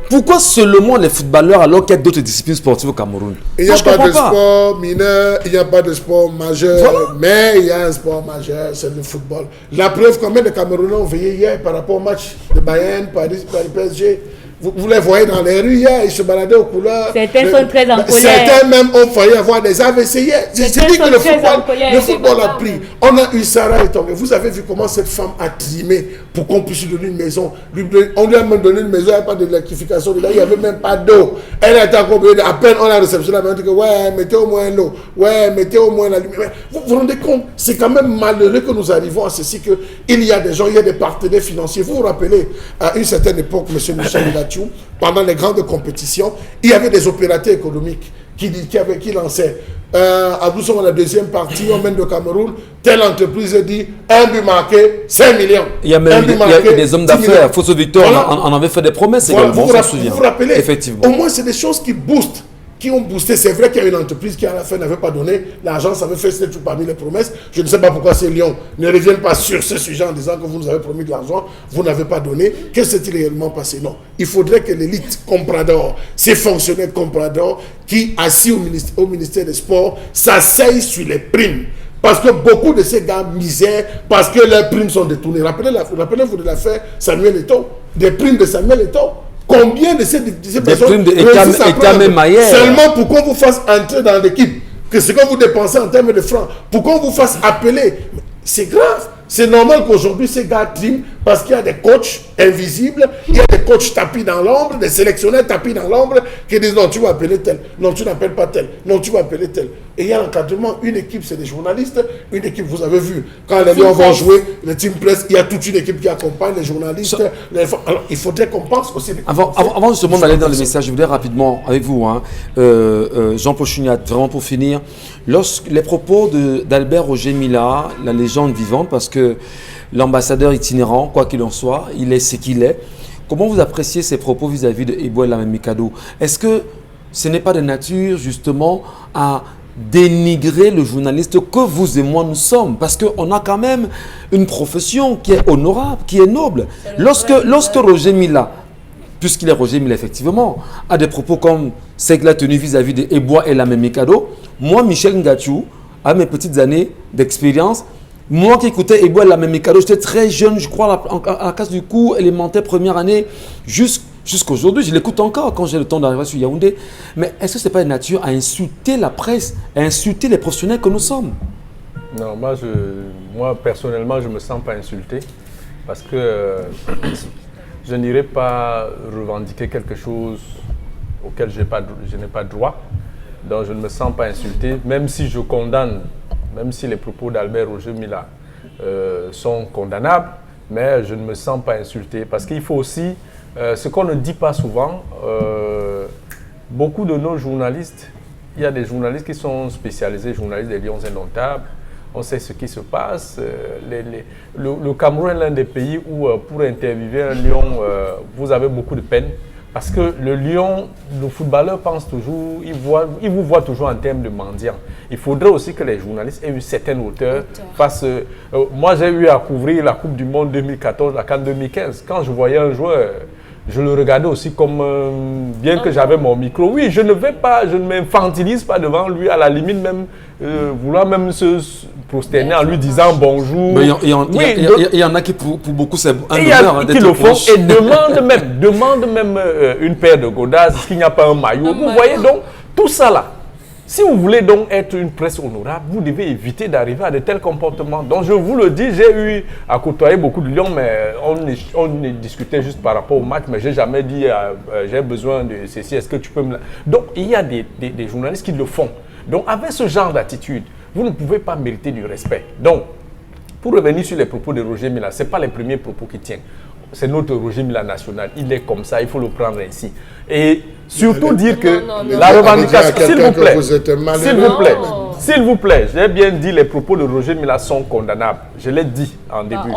Pourquoi seulement les footballeurs alors qu'il y a d'autres disciplines sportives au Cameroun? Il n'y a pas de sport mineur, il n'y a pas de sport majeur, voilà. Mais il y a un sport majeur, c'est le football. La preuve, combien de Camerounais ont veillé hier par rapport au match de Bayern, Paris PSG? Vous les voyez dans les rues hier, ils se baladaient aux couleurs. Certains sont très en colère. Certains même ont failli avoir des AVC hier. Je dis que le football a pris. On a eu Sarah et Tongue. Vous avez vu comment cette femme a trimé pour qu'on puisse lui donner une maison. On lui a même donné une maison, il n'y avait pas d'électrification. Il n'y avait même pas d'eau. Elle a été accompagnée. À peine on a réceptionné, elle a dit que ouais, mettez au moins l'eau. Ouais, mettez au moins la lumière. Vous vous rendez compte, c'est quand même malheureux que nous arrivons à ceci, qu'il y a des gens, il y a des partenaires financiers. Vous vous rappelez, à une certaine époque, M. Michel Ngachou, pendant les grandes compétitions, il y avait des opérateurs économiques qui lançaient. À nous sommes la deuxième partie, on mène le Cameroun, telle entreprise dit un but marqué, 5 millions. Il y a même des hommes d'affaires, Fosso Victor, voilà. on avait fait des promesses également, on s'en souvient. Vous vous rappelez, effectivement. Au moins c'est des choses qui boostent. Qui ont boosté. C'est vrai qu'il y a une entreprise qui à la fin n'avait pas donné. L'agence avait fait tout parmi les promesses. Je ne sais pas pourquoi ces lions ne reviennent pas sur ce sujet en disant que vous nous avez promis de l'argent, vous n'avez pas donné. Qu'est-ce qui s'est réellement passé? Non. Il faudrait que l'élite Comprador, ces fonctionnaires Comprador qui, assis au ministère des Sports, s'asseyent sur les primes. Parce que beaucoup de ces gars misèrent parce que leurs primes sont détournées. Rappelez-vous de l'affaire Samuel Eto'o, des primes de Samuel Eto'o. Combien de ces personnes seulement pour qu'on vous fasse entrer dans l'équipe, que ce que vous dépensez en termes de francs, pour qu'on vous fasse appeler, c'est grave. C'est normal qu'aujourd'hui ces gars triment parce qu'il y a des coachs invisibles, il y a des coachs tapis dans l'ombre, des sélectionneurs tapis dans l'ombre qui disent non, tu vas appeler tel, non, tu n'appelles pas tel, non, tu vas appeler tel. Et il y a l'encadrement, une équipe c'est des journalistes, une équipe, vous avez vu, quand les Lions vont jouer, le team press, il y a toute une équipe qui accompagne les journalistes. Alors il faudrait qu'on pense aussi. Avant justement d'aller dans les messages, je voudrais rapidement avec vous, Jean-Paul Chouinard, vraiment pour finir, les propos d'Albert Roger Mila, la légende vivante, parce que l'ambassadeur itinérant, quoi qu'il en soit, il est ce qu'il est. Comment vous appréciez ces propos vis-à-vis de Eboua Lamemikado? Est-ce que ce n'est pas de nature justement à dénigrer le journaliste que vous et moi nous sommes? Parce qu'on a quand même une profession qui est honorable, qui est noble. Lorsque Roger Mila, puisqu'il est Roger Mila effectivement, a des propos comme ceux qu'il a tenus vis-à-vis de Eboua Lamemikado, moi, Michel Ngachou, à mes petites années d'expérience, moi qui écoutais Eboa Lamemikado, j'étais très jeune, je crois, à la case du cours élémentaire, première année, jusqu'aujourd'hui, je l'écoute encore quand j'ai le temps d'arriver sur Yaoundé. Mais est-ce que ce n'est pas une nature à insulter la presse, à insulter les professionnels que nous sommes? Non, moi personnellement, je ne me sens pas insulté parce que je n'irai pas revendiquer quelque chose auquel je n'ai pas droit. Donc je ne me sens pas insulté, même si je condamne, même si les propos d'Albert Roger Mila sont condamnables, mais je ne me sens pas insulté parce qu'il faut aussi, ce qu'on ne dit pas souvent, beaucoup de nos journalistes, il y a des journalistes qui sont spécialisés, journalistes des Lions Indomptables, on sait ce qui se passe. Le Cameroun est l'un des pays où pour interviewer un lion, vous avez beaucoup de peine. Parce que le lion, le footballeur pense toujours, il vous voit toujours en termes de mendiant. Il faudrait aussi que les journalistes aient une certaine hauteur. Moi, j'ai eu à couvrir la Coupe du Monde 2014, la CAN 2015. Quand je voyais un joueur, je le regardais aussi comme, bien que j'avais mon micro. Oui, je ne m'infantilise pas devant lui, à la limite même, vouloir même se prosterner en lui disant bonjour. Il y en a qui, pour beaucoup, c'est un honneur qui le font et demandent même une paire de godasses, est-ce qu'il n'y a pas un maillot. Vous voyez donc, tout ça là. Si vous voulez donc être une presse honorable, vous devez éviter d'arriver à de tels comportements. Donc je vous le dis, j'ai eu à côtoyer beaucoup de lions, mais on discutait juste par rapport au match, mais j'ai jamais dit j'ai besoin de ceci, est-ce que tu peux me... Donc il y a des journalistes qui le font. Donc avec ce genre d'attitude, vous ne pouvez pas mériter du respect. Donc, pour revenir sur les propos de Roger Mila, ce n'est pas les premiers propos qui tiennent. C'est notre Roger Mila national. Il est comme ça, il faut le prendre ainsi. Et surtout dire que la revendication, s'il vous plaît, j'ai bien dit, les propos de Roger Mila sont condamnables. Je l'ai dit en début.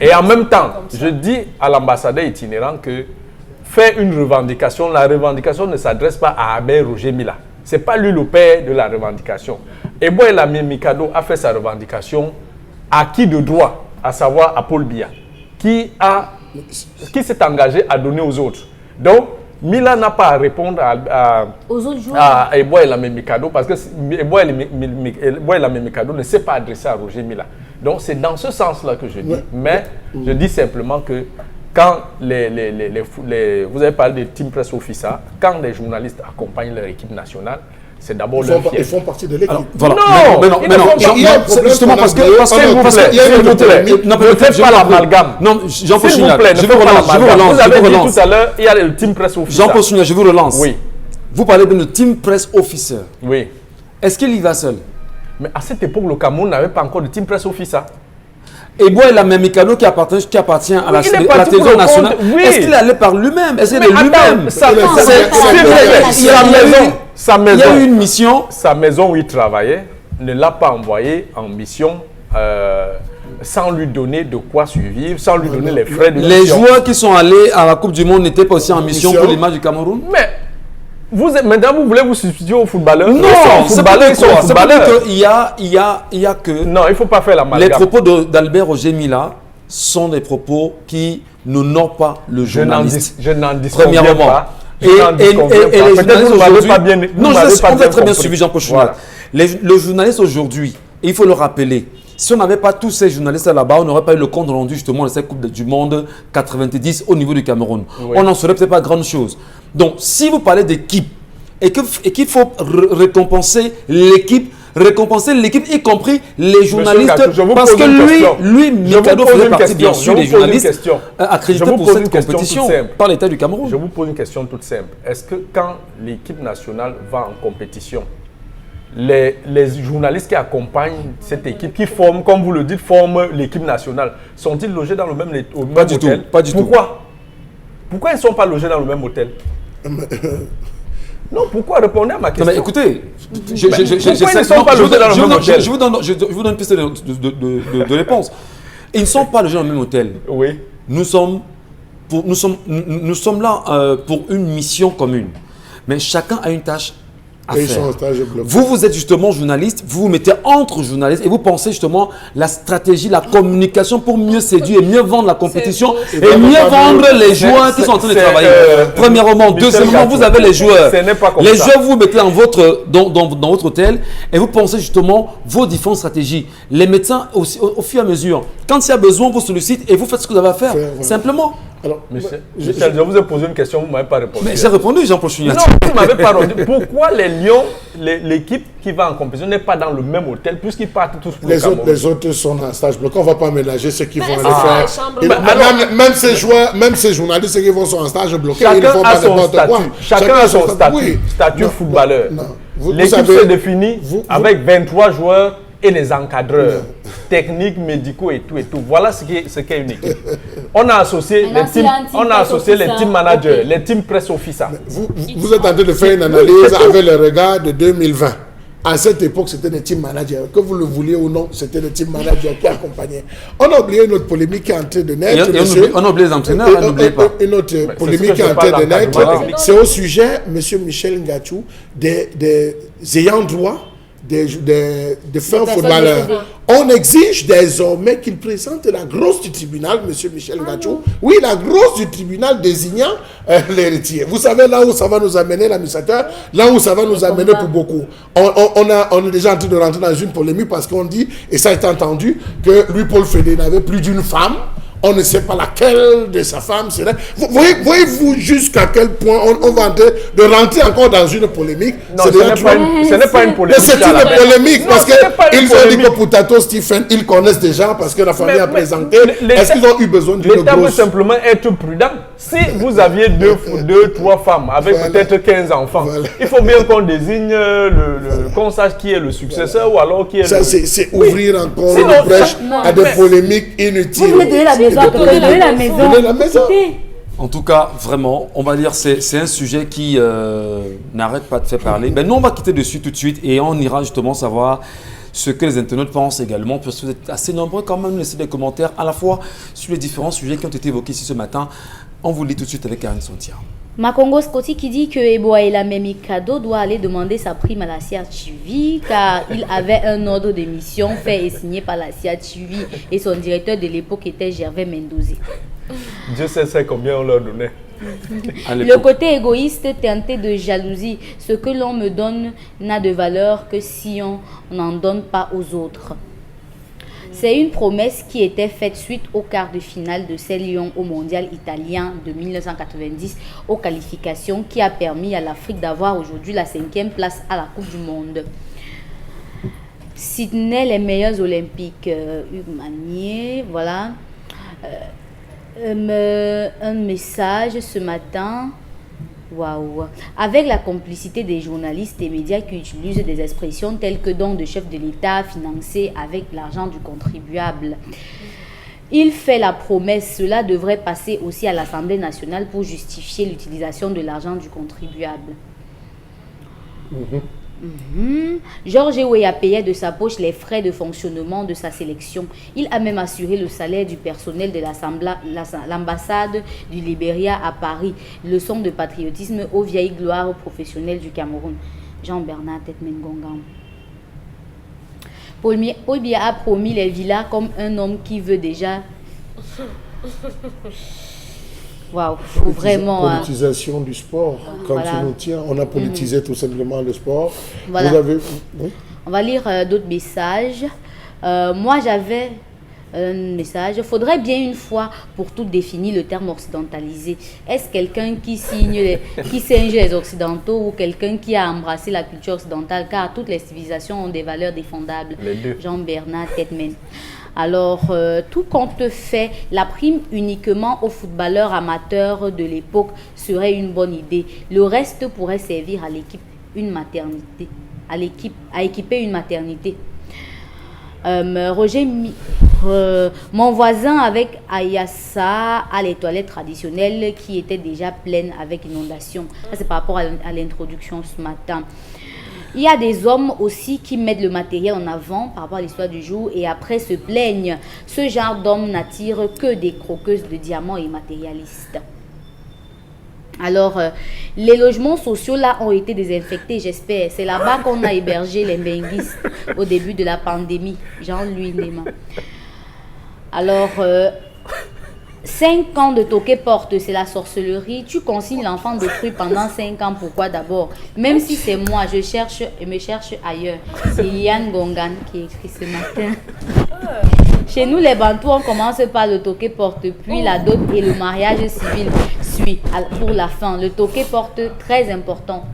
Et en même temps, je dis à l'ambassadeur itinérant que faire une revendication, la revendication ne s'adresse pas à Albert Roger Mila. Ce n'est pas lui le père de la revendication. Eboa Lamemikado a fait sa revendication à qui de droit, à savoir à Paul Biya, qui s'est engagé à donner aux autres. Donc, Mila n'a pas à répondre aux autres joueurs. À Eboa Lamemikado parce que Eboa Lamemikado ne s'est pas adressé à Roger Mila. Donc, c'est dans ce sens-là que je dis. Mais je dis simplement que quand vous avez parlé de Team Press Officer, quand les journalistes accompagnent leur équipe nationale, c'est d'abord leur fierté. Ils font partie de l'équipe. Voilà. Non, mais non. Justement parce que s'il vous plaît, ne faites pas l'amalgame. Non, Jean-Paul Chouniac, je vous relance. Vous avez dit tout à l'heure, il y a le Team Press Officer. Jean-Paul Chouniac, je vous relance. Oui. Vous parlez de notre Team Press Officer. Oui. Est-ce qu'il y va seul? Mais à cette époque, le Cameroun n'avait pas encore de Team Press Officer. Eboa Lamemikado qui appartient à la télévision nationale. Oui. Est-ce qu'il allait par lui-même? Est-ce qu'il est lui-même? Il y a eu une mission. Sa maison où il travaillait ne l'a pas envoyé en mission sans lui donner de quoi survivre, sans lui donner les frais de mission. Les joueurs qui sont allés à la Coupe du Monde n'étaient pas aussi en mission pour l'image du Cameroun? Mais maintenant, vous voulez vous substituer aux footballeurs? Non, c'est pas qu'il y a que... Non, il ne faut pas faire l'amalgame. Les propos d'Albert Roger Mila sont des propos qui n'honorent pas le journaliste. Je n'en disconviens pas. Et les journalistes aujourd'hui... Non, on va très bien suivi Jean-Paul Chouniac. Le journaliste aujourd'hui, il faut le rappeler, si on n'avait pas tous ces journalistes là-bas, on n'aurait pas eu le compte rendu justement de cette Coupe du Monde 90 au niveau du Cameroun. Oui. On n'en saurait peut-être pas grande chose. Donc, si vous parlez d'équipe et qu'il faut récompenser l'équipe, y compris les journalistes, parce que lui, Mikado faisait partie bien sûr des journalistes accrédités pour cette compétition par l'État du Cameroun. Je vous pose une question toute simple. Est-ce que quand l'équipe nationale va en compétition, les journalistes qui accompagnent cette équipe, qui forment, comme vous le dites, forment l'équipe nationale, sont-ils logés dans le même hôtel? Pas du tout. Pourquoi ils ne sont pas logés dans le même hôtel? Non, pourquoi? Répondez à ma question. Non, mais écoutez, je vous donne une piste de réponse. Ils ne sont pas logés dans le même hôtel. Oui. Nous sommes là pour une mission commune. Mais chacun a une tâche à Et ils sont faire. en stage bloqué. Vous êtes justement journaliste, vous vous mettez entre journalistes et vous pensez justement la stratégie, la communication pour mieux séduire et mieux vendre la compétition C'est et beau. mieux vendre les C'est- joueurs qui sont en train de c'est, travailler. Premièrement. Michel Deuxièmement, Gachou. vous avez les joueurs. Ce n'est pas comme Les ça. joueurs, vous mettez dans votre hôtel et vous pensez justement vos différentes stratégies. Les médecins, au fur et à mesure, quand il y a besoin, vous sollicitez et vous faites ce que vous avez à faire. Voilà. Simplement. Alors, Michel, je vous ai posé une question, vous ne m'avez pas répondu. Mais j'ai répondu, Jean-Paul Chouinat. Non, vous ne m'avez pas répondu. Pourquoi les Lions, l'équipe qui va en compétition n'est pas dans le même hôtel puisqu'ils partent tous pour le Cameroun? les autres sont en stage bloqué. On ne va pas ménager ceux qui vont aller c'est ça, faire. les chambres Et bloquées. même ces joueurs, même ces journalistes, ceux qui vont sont en stage bloqué, ils ne Chacun font a pas son n'importe statut. quoi. Chacun a son statut. Oui. Statut Non, footballeur. non. Vous L'équipe savez- se définit vous- avec 23 joueurs et les encadreurs techniques, médicaux et tout et tout. Voilà ce qu'est une équipe. On a associé Maintenant, les s'il y a un team press les officer, team managers, ok. les team press officers. Vous êtes en train de faire une analyse avec le regard de 2020. À cette époque, c'était des team managers. Que vous le vouliez ou non, c'était des team managers qui accompagnaient. On a oublié une autre polémique qui est en train de naître. Et monsieur. on a oublié les entraîneurs, hein, n'oubliez pas. Une autre c'est polémique ce que qui est je en train parle de d'encadrement naître. technique. C'est au sujet, monsieur Michel Ngachou, des ayants droit, des fins personnes footballeurs. décédées. On exige désormais qu'il présente la grosse du tribunal, monsieur Michel Ngachou. Oui, la grosse du tribunal désignant l'héritier. Vous savez là où ça va nous amener, l'administrateur, là où ça va nous amener pour beaucoup. On est déjà en train de rentrer dans une polémique parce qu'on dit, et ça a été entendu, que lui, Paul Fédé, n'avait plus d'une femme. On ne sait pas laquelle de sa femme serait. Voyez-vous jusqu'à quel point on va de rentrer encore dans une polémique. Non, C'est ce déjà n'est pas, trop. ce n'est pas une Mais polémique. c'est à la une base. polémique Non, parce ce n'est pas une qu'ils ont dit polémique. que Poutato Stephen, ils connaissent déjà parce que la famille a présenté. Est-ce qu'ils ont eu besoin d'une L'État veut grosse... simplement être prudent. Si vous aviez deux, trois femmes avec Voilà. peut-être 15 enfants, Voilà. il faut bien qu'on désigne, qu'on sache qui est le successeur ou alors qui est Ça, le... c'est ouvrir encore Sinon, une brèche non, à des mais- polémiques inutiles. Vous voulez donner la maison, Et de- donnez la maison. Donnez la maison. Écoutez, En tout cas, vraiment, on va dire c'est un sujet qui n'arrête pas de faire parler. Ben, nous, on va quitter dessus tout de suite et on ira justement savoir ce que les internautes pensent également, parce que vous êtes assez nombreux quand même, laissez des commentaires à la fois sur les différents sujets qui ont été évoqués ici ce matin. On vous lit tout de suite avec Karine Sontia. Makongo Scotty qui dit que Eboaela Memikado doit aller demander sa prime à la CIATV car il avait un ordre de mission fait et signé par la CIATV et son directeur de l'époque était Gervais Mendoza. Dieu sait combien on leur donnait. À Le l'époque. côté égoïste teinté de jalousie, ce que l'on me donne n'a de valeur que si on n'en donne pas aux autres. C'est une promesse qui était faite suite au quart de finale de ces Lions au mondial italien de 1990 aux qualifications qui a permis à l'Afrique d'avoir aujourd'hui la 5e place à la Coupe du Monde. Sydney, les meilleurs olympiques, Hugues Manier, voilà. Un message ce matin. Waouh! Avec la complicité des journalistes et médias qui utilisent des expressions telles que don de chef de l'État financé avec l'argent du contribuable. Il fait la promesse, cela devrait passer aussi à l'Assemblée nationale pour justifier l'utilisation de l'argent du contribuable. Georges Weah payait de sa poche les frais de fonctionnement de sa sélection. Il a même assuré le salaire du personnel de l'ambassade du Libéria à Paris. Leçon de patriotisme aux vieilles gloires professionnelles du Cameroun. Jean-Bernard Tetmen-Gongam. Paul Biya a promis les villas comme un homme qui veut déjà... Waouh, faut vraiment... Politisation du sport, quand Voilà. tu nous tiens, on a politisé tout simplement le sport. Voilà. Vous avez... Oui. On va lire d'autres messages. Moi, j'avais un message. Il faudrait bien une fois pour tout définir le terme occidentalisé. Est-ce quelqu'un qui qui singe les occidentaux ou quelqu'un qui a embrassé la culture occidentale? Car toutes les civilisations ont des valeurs défendables. Les deux. Jean-Bernard Tetmen. Alors, tout compte fait, la prime uniquement aux footballeurs amateurs de l'époque serait une bonne idée. Le reste pourrait servir à l'équipe une maternité. À équiper une maternité. Roger, mon voisin avec Ayassa a les toilettes traditionnelles qui étaient déjà pleines avec inondation. Ça, c'est par rapport à l'introduction ce matin. Il y a des hommes aussi qui mettent le matériel en avant par rapport à l'histoire du jour et après se plaignent. Ce genre d'hommes n'attire que des croqueuses de diamants et matérialistes. Alors, les logements sociaux là ont été désinfectés, j'espère. C'est là-bas qu'on a hébergé les Mbenguistes au début de la pandémie. Jean-Louis Néma. Alors, 5 ans de toqué porte, c'est la sorcellerie. Tu consignes l'enfant détruit pendant 5 ans. Pourquoi d'abord? Même si c'est moi, je me cherche ailleurs. C'est Yann Gongan qui écrit ce matin. Chez nous, les Bantous, on commence par le toqué porte, puis la dot et le mariage civil suit pour la fin. Le toqué porte, très important.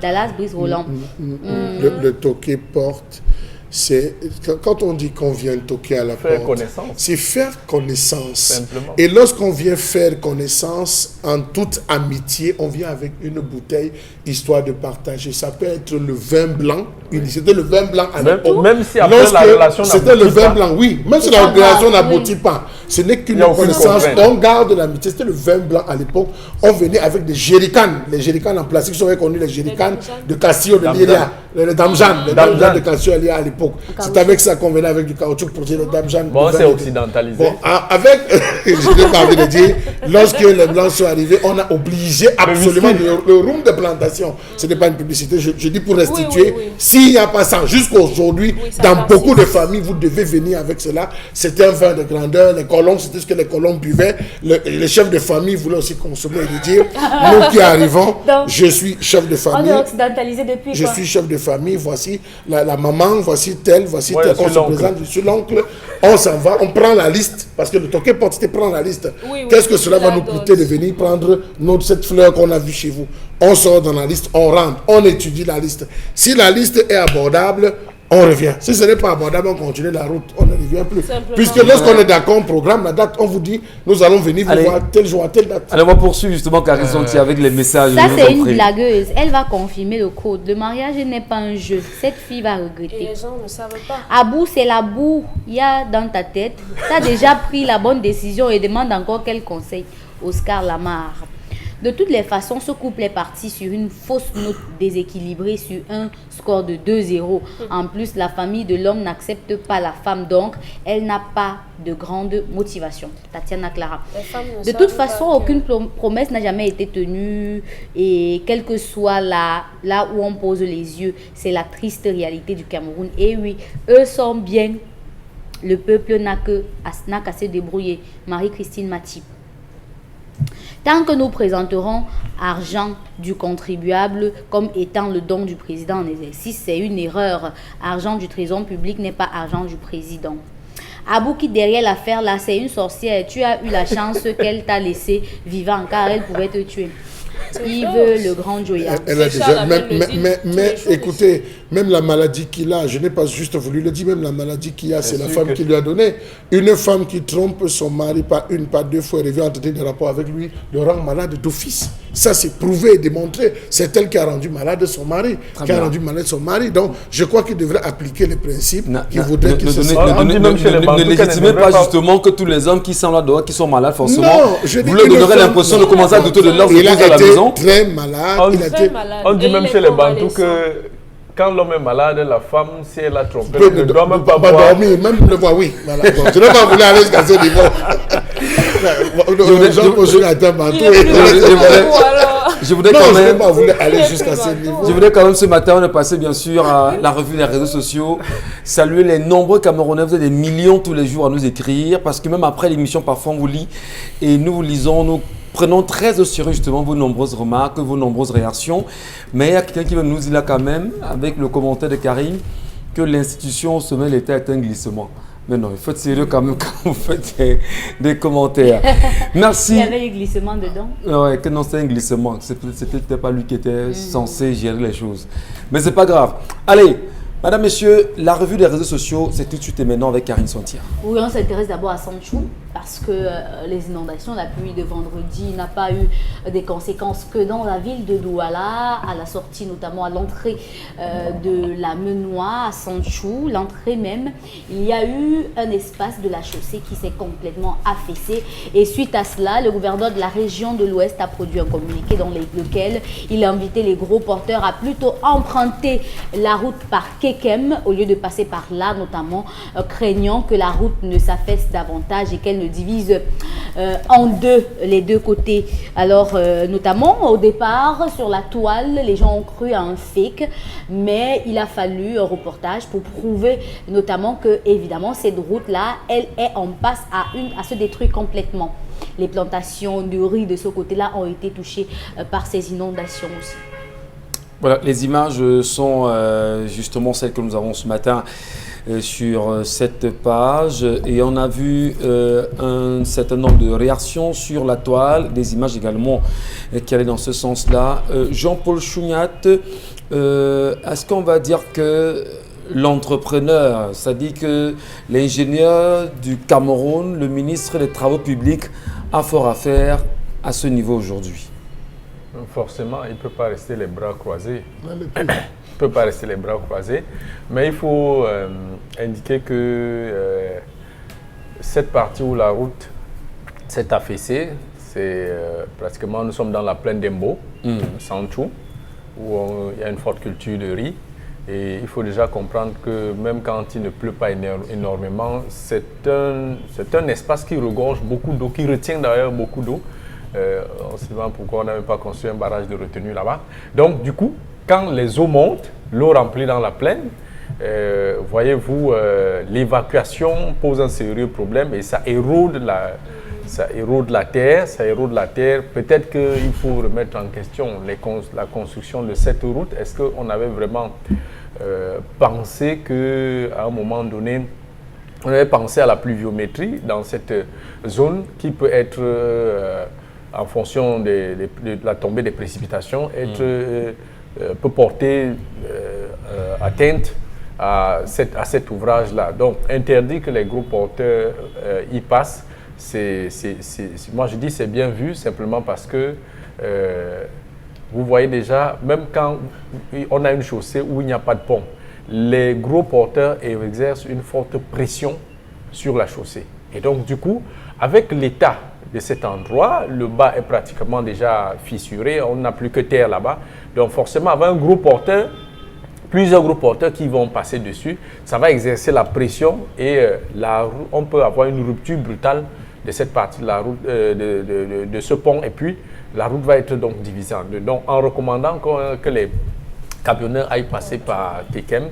Dallas Brice Roland. Le toqué porte, c'est quand on dit qu'on vient toquer à la porte, c'est faire connaissance. Simplement. Et lorsqu'on vient faire connaissance, en toute amitié, on vient avec une bouteille, histoire de partager. Ça peut être le vin blanc. C'était le vin blanc à l'époque. Même si après la relation c'était le vin pas. blanc, oui. Même si la relation n'aboutit pas. Ce n'est qu'une connaissance. On garde l'amitié. C'était le vin blanc à l'époque. On venait avec des jerrycans. Les jerrycans en plastique sont reconnus, les jerrycans de Cassio, de Liria. Les damjan. Les damjan de Cassio à l'époque. C'est avec ça qu'on venait avec du caoutchouc pour dire le damjan. Bon, c'est occidentalisé. Bon, avec, je n'ai pas envie de dire, lorsque les Blancs sont arrivés, on a obligé absolument le room de plantation. Ce n'est pas une publicité, je dis pour restituer. S'il n'y a pas ça, jusqu'à aujourd'hui, dans beaucoup de familles, vous devez venir avec cela. C'était un vin de grandeur, les colons, c'était ce que les colons buvaient. Les chefs de famille voulaient aussi consommer et dire, nous qui arrivons, donc, je suis chef de famille. On est occidentalisé depuis je suis chef de famille, voici la maman, voici tel, voici tel. On se présente, je suis l'oncle, on s'en va, on prend la liste, parce que le toqué porte, c'était prendre la liste. Qu'est-ce que cela va nous coûter de venir prendre cette fleur qu'on a vue chez vous? On sort dans la liste, on rentre, on étudie la liste. Si la liste est abordable, on revient. Si ce n'est pas abordable, on continue la route, on ne revient plus. Simplement. Puisque lorsqu'on est d'accord, on programme la date, on vous dit, nous allons venir vous voir tel jour à telle date. Alors on va poursuivre justement Karine Sonti avec les messages. Ça c'est une blagueuse, elle va confirmer le code. Le mariage n'est pas un jeu, cette fille va regretter. Et les gens ne savent pas. Abou, c'est la boue, il y a dans ta tête. Tu as déjà pris la bonne décision et demande encore quel conseil. Oscar Lamar. De toutes les façons, ce couple est parti sur une fausse note déséquilibrée sur un score de 2-0. En plus, la famille de l'homme n'accepte pas la femme, donc elle n'a pas de grande motivation. Tatiana Clara. De toute façon, aucune promesse n'a jamais été tenue et quel que soit là où on pose les yeux, c'est la triste réalité du Cameroun. Et oui, eux sont bien. Le peuple n'a qu'à se débrouiller. Marie-Christine Matip. Tant que nous présenterons argent du contribuable comme étant le don du président en exercice, c'est une erreur. Argent du trésor public n'est pas argent du président. Abou qui derrière l'affaire là, c'est une sorcière. Tu as eu la chance qu'elle t'a laissé vivant car elle pouvait te tuer. Yves le grand Joya. Elle a déjà, mais écoutez, même la maladie qu'il a, je n'ai pas juste voulu le dire, même la maladie qu'il a, c'est la femme qui lui a donné. Une femme qui trompe son mari pas une, pas deux fois, elle revient entretenir des rapports avec lui, le rend malade d'office. Ça, c'est prouvé et démontré. C'est elle qui a rendu malade son mari, Donc, je crois qu'il devrait appliquer les principes qui voudraient qu'il se sépare. Ne légitimez pas justement que tous les hommes qui sont là dehors, qui sont malades, forcément, non, vous leur donnerez l'impression de commencer à douter de leur épouse à la maison. Très malade. On dit même chez les Bantous que quand l'homme est malade, la femme, si elle a trompé, elle ne doit même pas dormir, même le voir, oui. Voilà. Bon, je n'ai pas voulu aller jusqu'à ce niveau. Je voudrais quand même ce matin, on est passé bien sûr à la revue des réseaux sociaux, saluer les nombreux Camerounais, vous êtes des millions tous les jours à nous écrire, parce que même après l'émission, parfois on vous lit et nous vous lisons, nous prenons très au sérieux justement vos nombreuses remarques, vos nombreuses réactions, mais il y a quelqu'un qui veut nous dire là quand même, avec le commentaire de Karine, que l'institution au sommet de l'État est un glissement. Mais non, il faut être sérieux quand même quand vous faites des commentaires. Merci. Il y avait un glissement dedans. Ouais, que non, c'était un glissement. C'était pas lui qui était censé gérer les choses. Mais c'est pas grave. Allez, madame, messieurs, la revue des réseaux sociaux, c'est tout de suite et maintenant avec Karine Sonti. Oui, on s'intéresse d'abord à Sandchou parce que les inondations, la pluie de vendredi n'a pas eu des conséquences que dans la ville de Douala, à la sortie notamment à l'entrée de la Menois, à Sandchou, l'entrée même, il y a eu un espace de la chaussée qui s'est complètement affaissé et suite à cela, le gouverneur de la région de l'Ouest a produit un communiqué dans lequel il a invité les gros porteurs à plutôt emprunter la route par Kekem au lieu de passer par là, notamment craignant que la route ne s'affaisse davantage et qu'elle le divise en deux, les deux côtés. Alors, notamment, au départ, sur la toile, les gens ont cru à un fake, mais il a fallu un reportage pour prouver notamment que, évidemment, cette route-là, elle est en passe à se détruire complètement. Les plantations de riz de ce côté-là ont été touchées par ces inondations aussi. Voilà, les images sont justement celles que nous avons ce matin sur cette page et on a vu un certain nombre de réactions sur la toile, des images également qui allaient dans ce sens-là. Jean-Paul Chouniat, est-ce qu'on va dire que l'entrepreneur, c'est-à-dire que l'ingénieur du Cameroun, le ministre des Travaux publics, a fort à faire à ce niveau aujourd'hui? Forcément, il ne peut pas rester les bras croisés. Il ne peut pas rester les bras croisés. Mais il faut indiquer que cette partie où la route s'est affaissée, c'est pratiquement, nous sommes dans la plaine d'Embo, Sanchou, où il y a une forte culture de riz. Et il faut déjà comprendre que même quand il ne pleut pas énormément, c'est un espace qui regorge beaucoup d'eau, qui retient d'ailleurs beaucoup d'eau. On se demande pourquoi on n'avait pas construit un barrage de retenue là-bas. Donc du coup, quand les eaux montent, l'eau remplit dans la plaine, voyez-vous, l'évacuation pose un sérieux problème et ça érode la terre. Peut-être qu'il faut remettre en question la construction de cette route. Est-ce qu'on avait vraiment pensé qu'à un moment donné, on avait pensé à la pluviométrie dans cette zone qui peut être, en fonction de la tombée des précipitations, peut porter atteinte à cet ouvrage-là. Donc, interdit que les gros porteurs y passent, moi je dis c'est bien vu, simplement parce que vous voyez déjà, même quand on a une chaussée où il n'y a pas de pont, les gros porteurs exercent une forte pression sur la chaussée. Et donc du coup, avec l'état de cet endroit, le bas est pratiquement déjà fissuré, on n'a plus que terre là-bas. Donc forcément, avec un gros porteur, plusieurs gros porteurs qui vont passer dessus, ça va exercer la pression et on peut avoir une rupture brutale de cette partie de la route, de ce pont, et puis la route va être donc divisée en deux. Donc en recommandant que les camionneurs aillent passer par Tekem,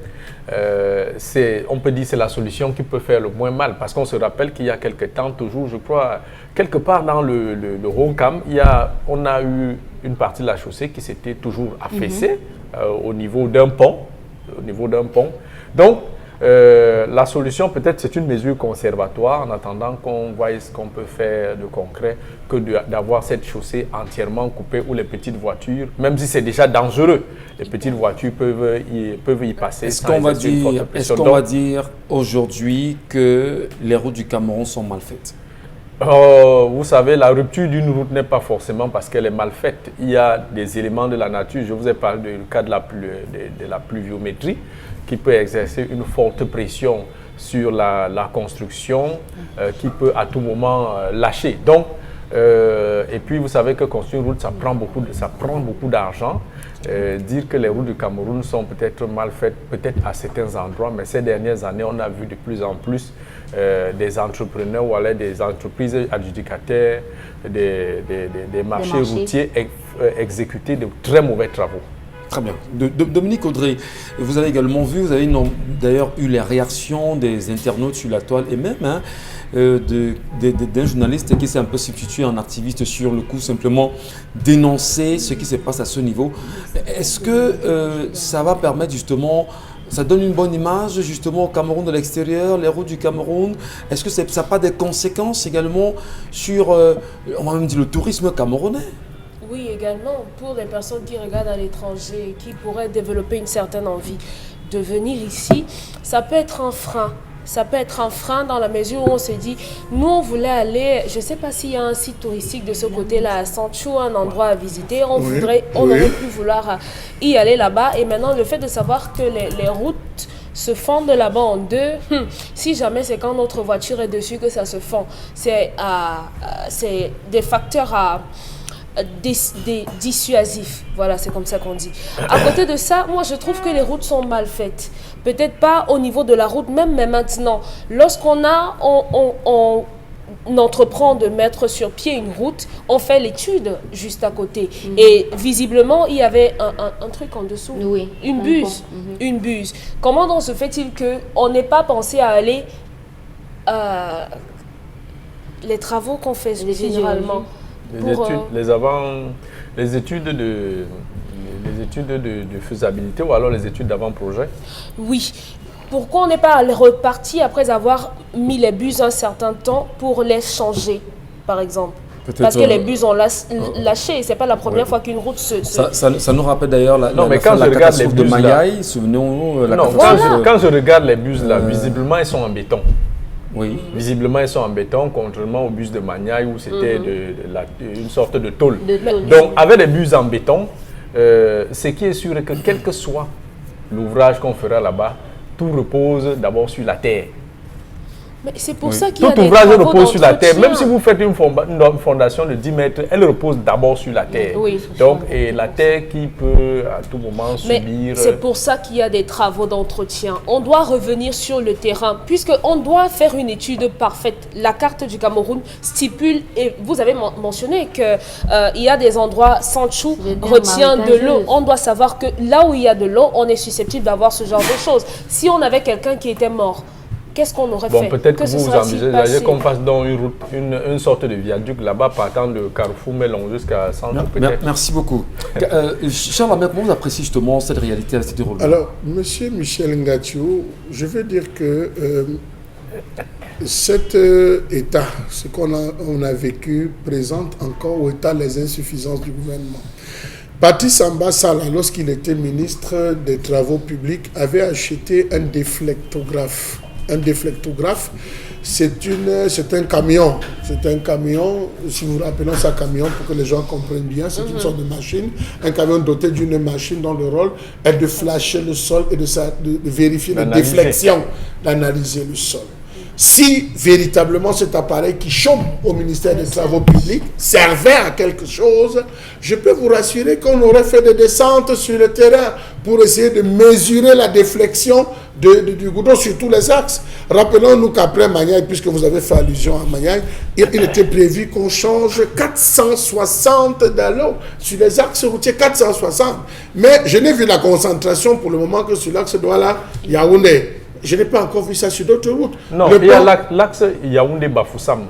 on peut dire que c'est la solution qui peut faire le moins mal, parce qu'on se rappelle qu'il y a quelque temps, toujours, je crois, quelque part dans le Roncam, on a eu une partie de la chaussée qui s'était toujours affaissée au niveau d'un pont. Donc, la solution, peut-être, c'est une mesure conservatoire en attendant qu'on voie ce qu'on peut faire de concret, que d'avoir cette chaussée entièrement coupée où les petites voitures, même si c'est déjà dangereux, les petites voitures peuvent y passer. Est-ce qu'on va dire aujourd'hui que les routes du Cameroun sont mal faites? Vous savez, la rupture d'une route n'est pas forcément parce qu'elle est mal faite. Il y a des éléments de la nature. Je vous ai parlé du cas de la pluviométrie qui peut exercer une forte pression sur la construction qui peut à tout moment lâcher. Donc, et puis vous savez que construire une route, ça prend beaucoup d'argent. Dire que les routes du Cameroun sont peut-être mal faites, peut-être à certains endroits, mais ces dernières années, on a vu de plus en plus des entrepreneurs ou alors des entreprises adjudicataires, des marchés routiers exécuter de très mauvais travaux. Très bien. Dominique Audrey, vous avez également vu, vous avez d'ailleurs eu les réactions des internautes sur la toile et même d'un journaliste qui s'est un peu substitué en activiste sur le coup, simplement dénoncer ce qui se passe à ce niveau. Est-ce que ça va permettre justement, ça donne une bonne image justement au Cameroun de l'extérieur, les routes du Cameroun? Est-ce que ça n'a pas des conséquences également sur, on va même dire, le tourisme camerounais? Oui, également pour les personnes qui regardent à l'étranger et qui pourraient développer une certaine envie de venir ici, ça peut être un frein. Ça peut être un frein dans la mesure où on se dit, nous on voulait aller, je ne sais pas s'il y a un site touristique de ce côté-là à Sanchou, un endroit à visiter, on aurait pu vouloir y aller là-bas. Et maintenant, le fait de savoir que les routes se fondent là-bas en deux, si jamais c'est quand notre voiture est dessus que ça se fond, c'est des facteurs dissuasif, voilà, c'est comme ça qu'on dit. À côté de ça, moi je trouve que les routes sont mal faites. Peut-être pas au niveau de la route même, mais maintenant, lorsqu'on a, entreprend de mettre sur pied une route, on fait l'étude juste à côté. Et visiblement, il y avait un truc en dessous. Oui. Une buse. Une buse. Comment donc se fait-il qu'on n'ait pas pensé à aller... les travaux qu'on fait généralement. Les études de faisabilité ou alors les études d'avant-projet. Oui. Pourquoi on n'est pas reparti après avoir mis les buses un certain temps pour les changer, par exemple? Parce que les buses ont lâché. C'est pas la première fois qu'une route se... Ça nous rappelle d'ailleurs la catastrophe de Mayaï. Souvenons-nous la catastrophe. Quand je regarde les buses là, visiblement ils sont en béton. Oui. Visiblement, ils sont en béton, contrairement aux bus de Maniaï où c'était une sorte de tôle. Donc, avec les bus en béton, ce qui est sûr est que quel que soit l'ouvrage qu'on fera là-bas, tout repose d'abord sur la terre. Mais c'est pour ça qu'il y a tout ouvrage repose sur la terre. Même si vous faites une fondation de 10 mètres, elle repose d'abord sur la terre. Oui, donc, et la terre qui peut à tout moment subir... C'est pour ça qu'il y a des travaux d'entretien. On doit revenir sur le terrain, puisqu'on doit faire une étude parfaite. La carte du Cameroun stipule, et vous avez mentionné qu'il y a des endroits, Sanchou retient de l'eau. On doit savoir que là où il y a de l'eau, on est susceptible d'avoir ce genre de choses. Si on avait quelqu'un qui était mort, qu'est-ce qu'on aurait fait? Peut-être que vous envisagez qu'on fasse donc une sorte de viaduc là-bas partant de Carrefour Mélon jusqu'à Centre peut-être. Merci beaucoup. Charles Lamère, comment vous appréciez justement cette réalité à cette rôle? Alors, monsieur Michel Ngatiou, je veux dire que cet état, ce qu'on a vécu, présente encore au état les insuffisances du gouvernement. Patrice Samba Sala, lorsqu'il était ministre des Travaux publics, avait acheté un déflectographe. Un déflectographe, c'est un camion. C'est un camion, si vous rappelez ça camion pour que les gens comprennent bien, c'est une sorte de machine. Un camion doté d'une machine dont le rôle est de flasher le sol et de vérifier la déflexion, d'analyser le sol. Si véritablement cet appareil qui chôme au ministère des Travaux publics servait à quelque chose, je peux vous rassurer qu'on aurait fait des descentes sur le terrain pour essayer de mesurer la déflexion du goudron sur tous les axes. Rappelons-nous qu'après Maniaï, puisque vous avez fait allusion à Maniaï, il était prévu qu'on change 460 dallos sur les axes routiers, 460. Mais je n'ai vu la concentration pour le moment que sur l'axe Douala, Yaoundé. Je n'ai pas encore vu ça sur d'autres routes. Non, il y a l'axe Yaoundé-Bafoussam.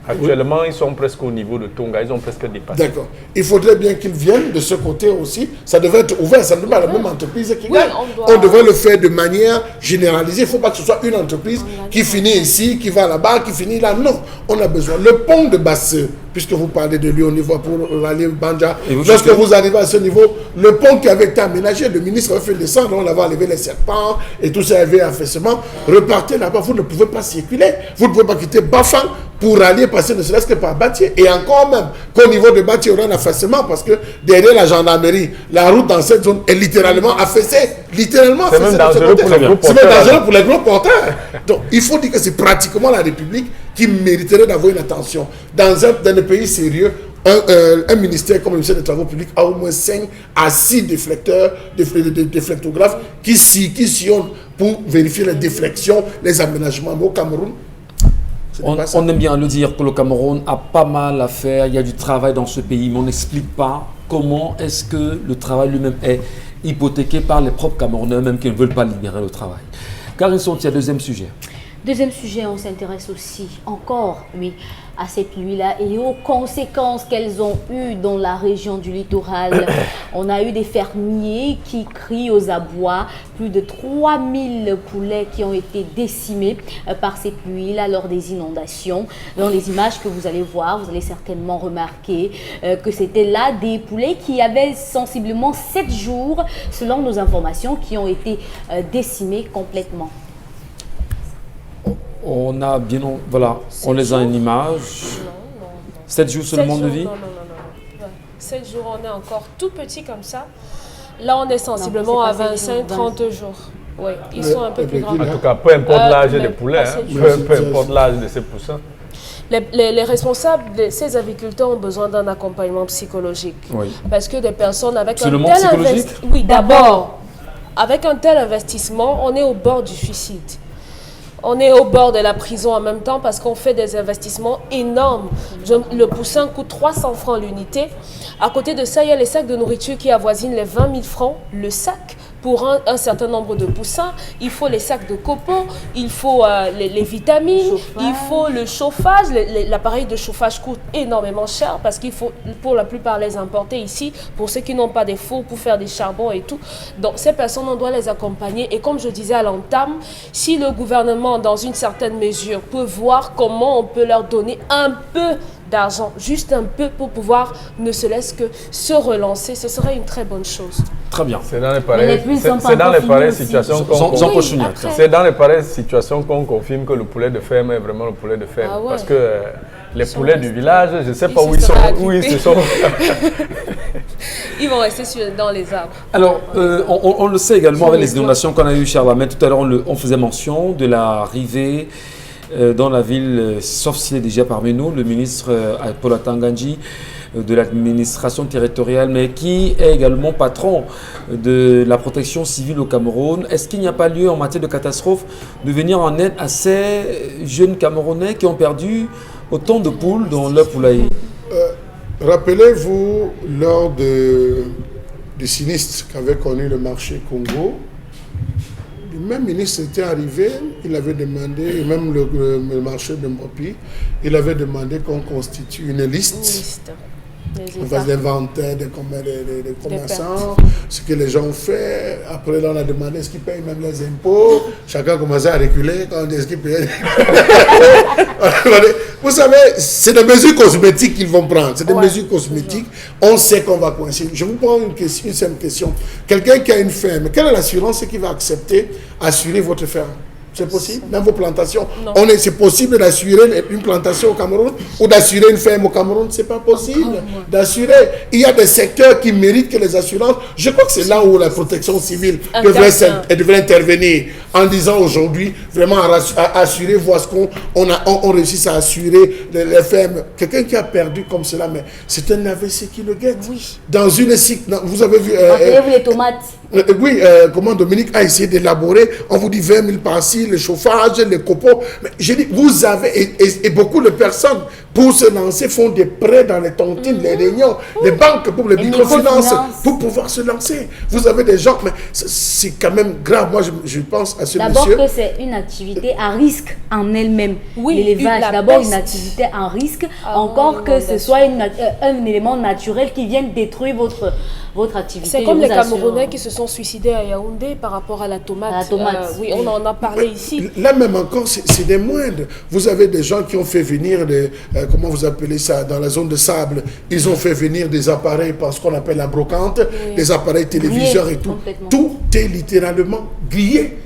Actuellement, ils sont presque au niveau de Tonga, ils ont presque dépassé. D'accord. Il faudrait bien qu'ils viennent de ce côté aussi. Ça devait être ouvert, ça ne devait pas la même entreprise qui gagne. On devrait le faire de manière généralisée. Il ne faut pas que ce soit une entreprise qui finit ici, qui va là-bas, qui finit là. Non, on a besoin. Le pont de Basse, puisque vous parlez de lui au niveau pour aller Banja, lorsque vous arrivez à ce niveau, le pont qui avait été aménagé, le ministre avait fait descendre, on avait enlevé les serpents et tout ça avait affaissement. Repartez là-bas, vous ne pouvez pas circuler. Vous ne pouvez pas quitter Bafang pour aller passer ne serait-ce que par Batié. Et encore même qu'au niveau de Batié, il y aura un affaissement parce que derrière la gendarmerie, la route dans cette zone est littéralement affaissée. Littéralement affaissée. C'est même dangereux pour les gros porteurs. C'est même dangereux pour les gros porteurs. Donc il faut dire que c'est pratiquement la République qui mériterait d'avoir une attention. Dans un pays sérieux, un ministère comme le ministère des Travaux publics a au moins 5 à 6 déflectographes qui sillonnent pour vérifier les déflexions, les aménagements. Mais au Cameroun, on aime bien le dire que le Cameroun a pas mal à faire, il y a du travail dans ce pays, mais on n'explique pas comment est-ce que le travail lui-même est hypothéqué par les propres Camerounais, même qui ne veulent pas libérer le travail. Karine Sontia, deuxième sujet. Deuxième sujet, on s'intéresse aussi encore à ces pluies-là et aux conséquences qu'elles ont eues dans la région du littoral. On a eu des fermiers qui crient aux abois, plus de 3000 poulets qui ont été décimés par ces pluies-là lors des inondations. Dans les images que vous allez voir, vous allez certainement remarquer que c'était là des poulets qui avaient sensiblement 7 jours, selon nos informations, qui ont été décimés complètement. On a bien, voilà, on les a en image. 7 jours seulement de vie. Non. 7 jours, on est encore tout petit comme ça. Là, on est sensiblement à 25-30 jours. Oui, ils sont un peu plus grands. En tout cas, peu importe l'âge des poulets, peu importe l'âge de ces poussins. Les responsables de ces agriculteurs ont besoin d'un accompagnement psychologique. Oui. Parce que des personnes avec un tel investissement... Oui, d'abord, avec un tel investissement, on est au bord du suicide. On est au bord de la prison en même temps parce qu'on fait des investissements énormes. Le poussin coûte 300 francs l'unité. À côté de ça, il y a les sacs de nourriture qui avoisinent les 20 000 francs le sac. Pour un certain nombre de poussins, il faut les sacs de copeaux, il faut les vitamines, il faut le chauffage. L'appareil de chauffage coûte énormément cher parce qu'il faut pour la plupart les importer ici pour ceux qui n'ont pas des fours pour faire des charbons et tout. Donc ces personnes, on doit les accompagner. Et comme je disais à l'entame, si le gouvernement, dans une certaine mesure, peut voir comment on peut leur donner un peu d'argent, juste un peu pour pouvoir ne serait-ce que se relancer, ce serait une très bonne chose. Très bien. C'est dans les pareilles situations qu'on confirme que le poulet de ferme est vraiment le poulet de ferme. Ah ouais. Parce que les poulets du village, je ne sais pas où ils se sont. Ils vont rester dans les arbres. Alors, on le sait également avec les inondations qu'on a eues, Charlemagne. Tout à l'heure, on faisait mention de l'arrivée dans la ville, sauf s'il est déjà parmi nous, le ministre Paul Atangandji de l'administration territoriale, mais qui est également patron de la protection civile au Cameroun. Est-ce qu'il n'y a pas lieu en matière de catastrophe de venir en aide à ces jeunes Camerounais qui ont perdu autant de poules dans leur poulailler? Rappelez-vous, lors du sinistre qu'avait connu le marché Congo, le même ministre était arrivé, il avait demandé, et même le marché de Mopi, il avait demandé qu'on constitue une liste. On fasse l'inventaire des commerçants, ce que les gens ont fait. Après, là, on a demandé est-ce qu'ils payent même les impôts. Chacun commençait à reculer quand on dit est-ce qu'ils payent. Vous savez, c'est des mesures cosmétiques qu'ils vont prendre. C'est des mesures cosmétiques. On sait qu'on va coincer. Je vous prends une simple question. Quelqu'un qui a une ferme, quelle est l'assurance qui va accepter assurer votre ferme? C'est possible, même vos plantations. C'est possible d'assurer une plantation au Cameroun ou d'assurer une ferme au Cameroun. C'est pas possible d'assurer. Il y a des secteurs qui méritent que les assurances. Je crois que c'est là où la protection civile devrait intervenir en disant aujourd'hui, vraiment assurer, voir ce qu'on réussit à assurer les fermes. Quelqu'un qui a perdu comme cela, mais c'est un AVC qui le guette. Oui. Dans une vous avez vu. Appelez-vous les tomates. Oui, comment Dominique a essayé d'élaborer, on vous dit 20 000 par-ci, le chauffage, les copeaux. Mais j'ai dit, vous avez, et beaucoup de personnes, pour se lancer, font des prêts dans les tontines, les réunions, les banques pour les microfinances, pour pouvoir se lancer. Vous avez des gens, mais c'est quand même grave. Moi, je pense à ce monsieur. D'abord que c'est une activité à risque en elle-même. Oui, l'élevage, d'abord une activité à risque, encore que ce soit un élément naturel qui vienne détruire votre activité. C'est comme les Camerounais qui se sont suicidés à Yaoundé par rapport à la tomate. Oui, on en a parlé ici. Là même encore, c'est des moindres. Vous avez des gens qui ont fait venir, comment vous appelez ça, dans la zone de sable, ils ont fait venir des appareils, parce qu'on appelle la brocante, des appareils téléviseurs et tout. Tout est littéralement grillé.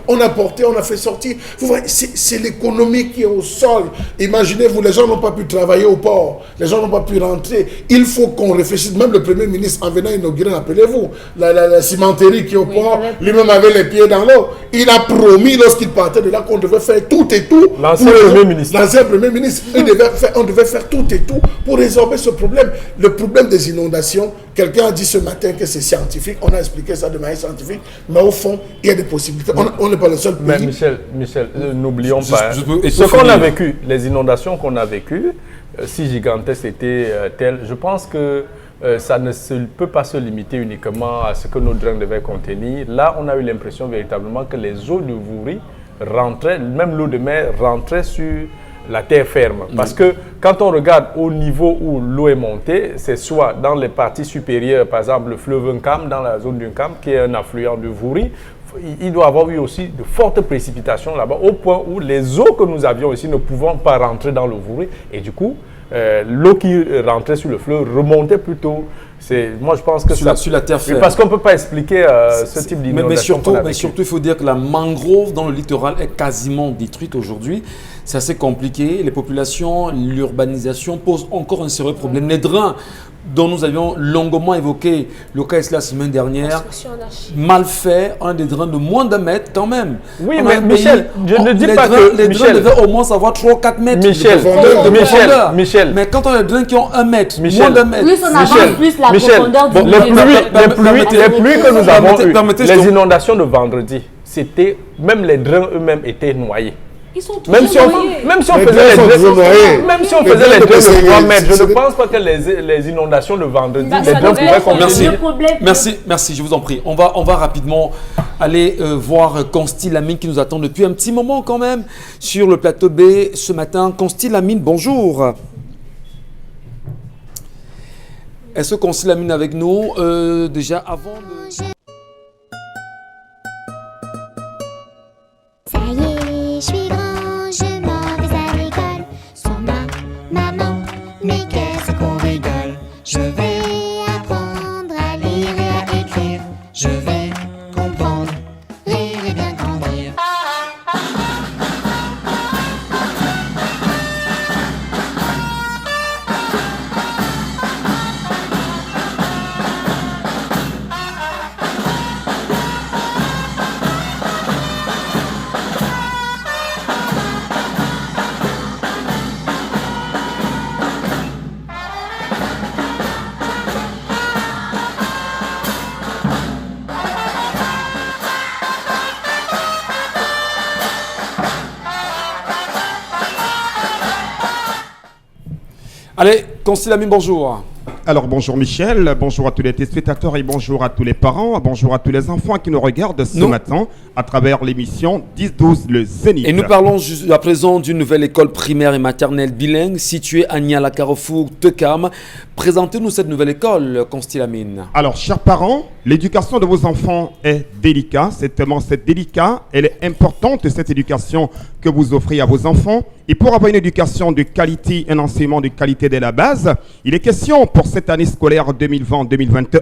On a porté, on a fait sortir. Vous voyez, c'est l'économie qui est au sol. Imaginez-vous, les gens n'ont pas pu travailler au port, les gens n'ont pas pu rentrer. Il faut qu'on réfléchisse. Même le Premier ministre, en venant inaugurer, rappelez-vous, la cimenterie qui est au port, lui-même avait les pieds dans l'eau. Il a promis, lorsqu'il partait de là, qu'on devait faire tout et tout. L'ancien Premier ministre. On devait faire tout et tout pour résorber ce problème. Le problème des inondations, quelqu'un a dit ce matin que c'est scientifique. On a expliqué ça de manière scientifique. Mais au fond, il y a des possibilités. On n'est pas le seul pays. Mais Michel, n'oublions pas. Ce qu'on a vécu, les inondations qu'on a vécues, si gigantesques étaient telles, je pense que ça ne peut pas se limiter uniquement à ce que nos drains devaient contenir. Là, on a eu l'impression véritablement que les eaux de Vouri rentraient, même l'eau de mer rentrait sur la terre ferme. Parce que quand on regarde au niveau où l'eau est montée, c'est soit dans les parties supérieures, par exemple le fleuve Nkam, dans la zone du Nkam, qui est un affluent du Vouri, il doit avoir eu aussi de fortes précipitations là-bas, au point où les eaux que nous avions ici ne pouvaient pas rentrer dans le Vouri. Et du coup, l'eau qui rentrait sur le fleuve remontait plutôt. Moi, je pense que sur la terre ferme. Parce qu'on ne peut pas expliquer ce type d'inondation. Mais surtout, il faut dire que la mangrove dans le littoral est quasiment détruite aujourd'hui. C'est assez compliqué. Les populations, l'urbanisation posent encore un sérieux problème. Les drains dont nous avions longuement évoqué le cas la semaine dernière, mal fait, un des drains de moins d'un mètre quand même. Oui, mais Michel, je ne dis pas que... Les drains devaient au moins avoir 3 ou 4 mètres de profondeur. Michel. Mais quand on a des drains qui ont 1 mètre, moins d'un mètre... Plus on avance, plus la profondeur du les pluies que nous avons eues, les inondations de vendredi, même les drains eux-mêmes étaient noyés. Ils sont tous Même si on noyés. faisait les drains de 3 mètres, je ne pense pas que les inondations le vendredi, les drains pouvaient continuer. Merci, je vous en prie. On va rapidement aller voir Consti Lamine qui nous attend depuis un petit moment quand même sur le plateau B ce matin. Consti Lamine, bonjour. Est-ce que Consti Lamine avec nous déjà avant de... Ça y est, je suis grand, je m'en vais à l'école. Sans ma maman, mais qu'est-ce qu'on rigole. Je vais apprendre à lire et à écrire. Je vais comprendre, rire et bien grandir. Allez, Consti Lamine, bonjour. Alors bonjour Michel, bonjour à tous les téléspectateurs et bonjour à tous les parents, bonjour à tous les enfants qui nous regardent ce matin à travers l'émission 10-12 le Zénith. Et nous parlons à présent d'une nouvelle école primaire et maternelle bilingue située à Niala Carrefour Tekam. Présentez-nous cette nouvelle école, Consti Lamine. Alors chers parents, l'éducation de vos enfants est délicate, c'est délicat, elle est importante cette éducation que vous offrez à vos enfants. Et pour avoir une éducation de qualité, un enseignement de qualité dès la base, il est question pour cette année scolaire 2020-2021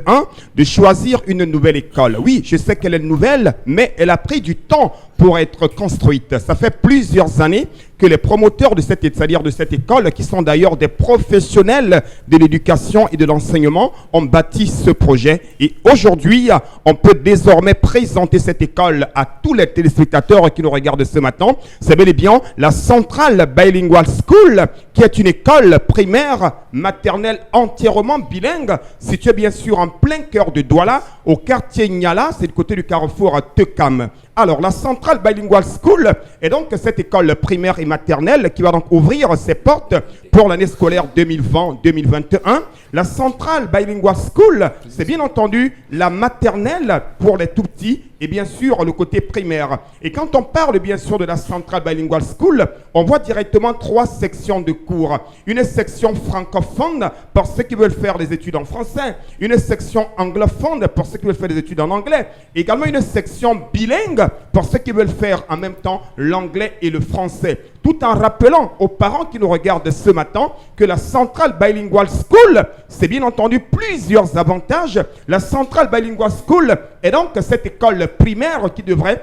de choisir une nouvelle école. Oui, je sais qu'elle est nouvelle, mais elle a pris du temps pour être construite. Ça fait plusieurs années que les promoteurs de cette école, qui sont d'ailleurs des professionnels de l'éducation et de l'enseignement, ont bâti ce projet. Et aujourd'hui, on peut désormais présenter cette école à tous les téléspectateurs qui nous regardent ce matin. C'est bel et bien la Central Bilingual School, qui est une école primaire maternelle entièrement bilingue, située bien sûr en plein cœur de Douala, au quartier Niala, c'est du côté du carrefour Tekam. Alors, la Central Bilingual School est donc cette école primaire et maternelle qui va donc ouvrir ses portes pour l'année scolaire 2020-2021. La Central Bilingual School, c'est bien entendu la maternelle pour les tout-petits et bien sûr le côté primaire. Et quand on parle bien sûr de la Central Bilingual School, on voit directement 3 sections de cours. Une section francophone pour ceux qui veulent faire des études en français. Une section anglophone pour ceux qui veulent faire des études en anglais. Également une section bilingue pour ceux qui veulent faire en même temps l'anglais et le français. Tout en rappelant aux parents qui nous regardent ce matin que la Central Bilingual School, c'est bien entendu plusieurs avantages. La Central Bilingual School est donc cette école primaire qui devrait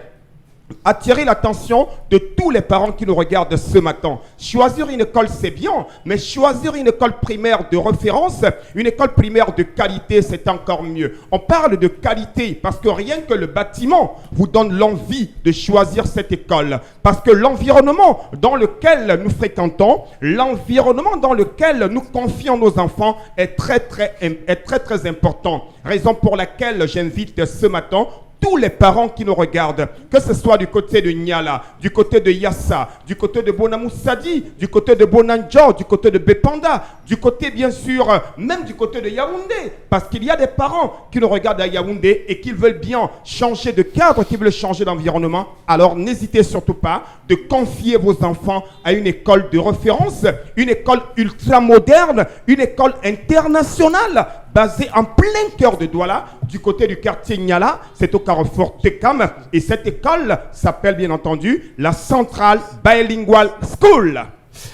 attirer l'attention de tous les parents qui nous regardent ce matin. Choisir une école, c'est bien, mais choisir une école primaire de référence, une école primaire de qualité, c'est encore mieux. On parle de qualité parce que rien que le bâtiment vous donne l'envie de choisir cette école. Parce que l'environnement dans lequel nous fréquentons, l'environnement dans lequel nous confions nos enfants est très important. Raison pour laquelle j'invite ce matin tous les parents qui nous regardent, que ce soit du côté de Niala, du côté de Yassa, du côté de Bonamoussadi, du côté de Bonanjo, du côté de Bepanda, du côté bien sûr, même du côté de Yaoundé, parce qu'il y a des parents qui nous regardent à Yaoundé et qui veulent bien changer de cadre, qui veulent changer d'environnement. Alors n'hésitez surtout pas de confier vos enfants à une école de référence, une école ultra moderne, une école internationale, basée en plein cœur de Douala, du côté du quartier Niala, c'est au carrefour Tekam. Et cette école s'appelle bien entendu la Central Bilingual School.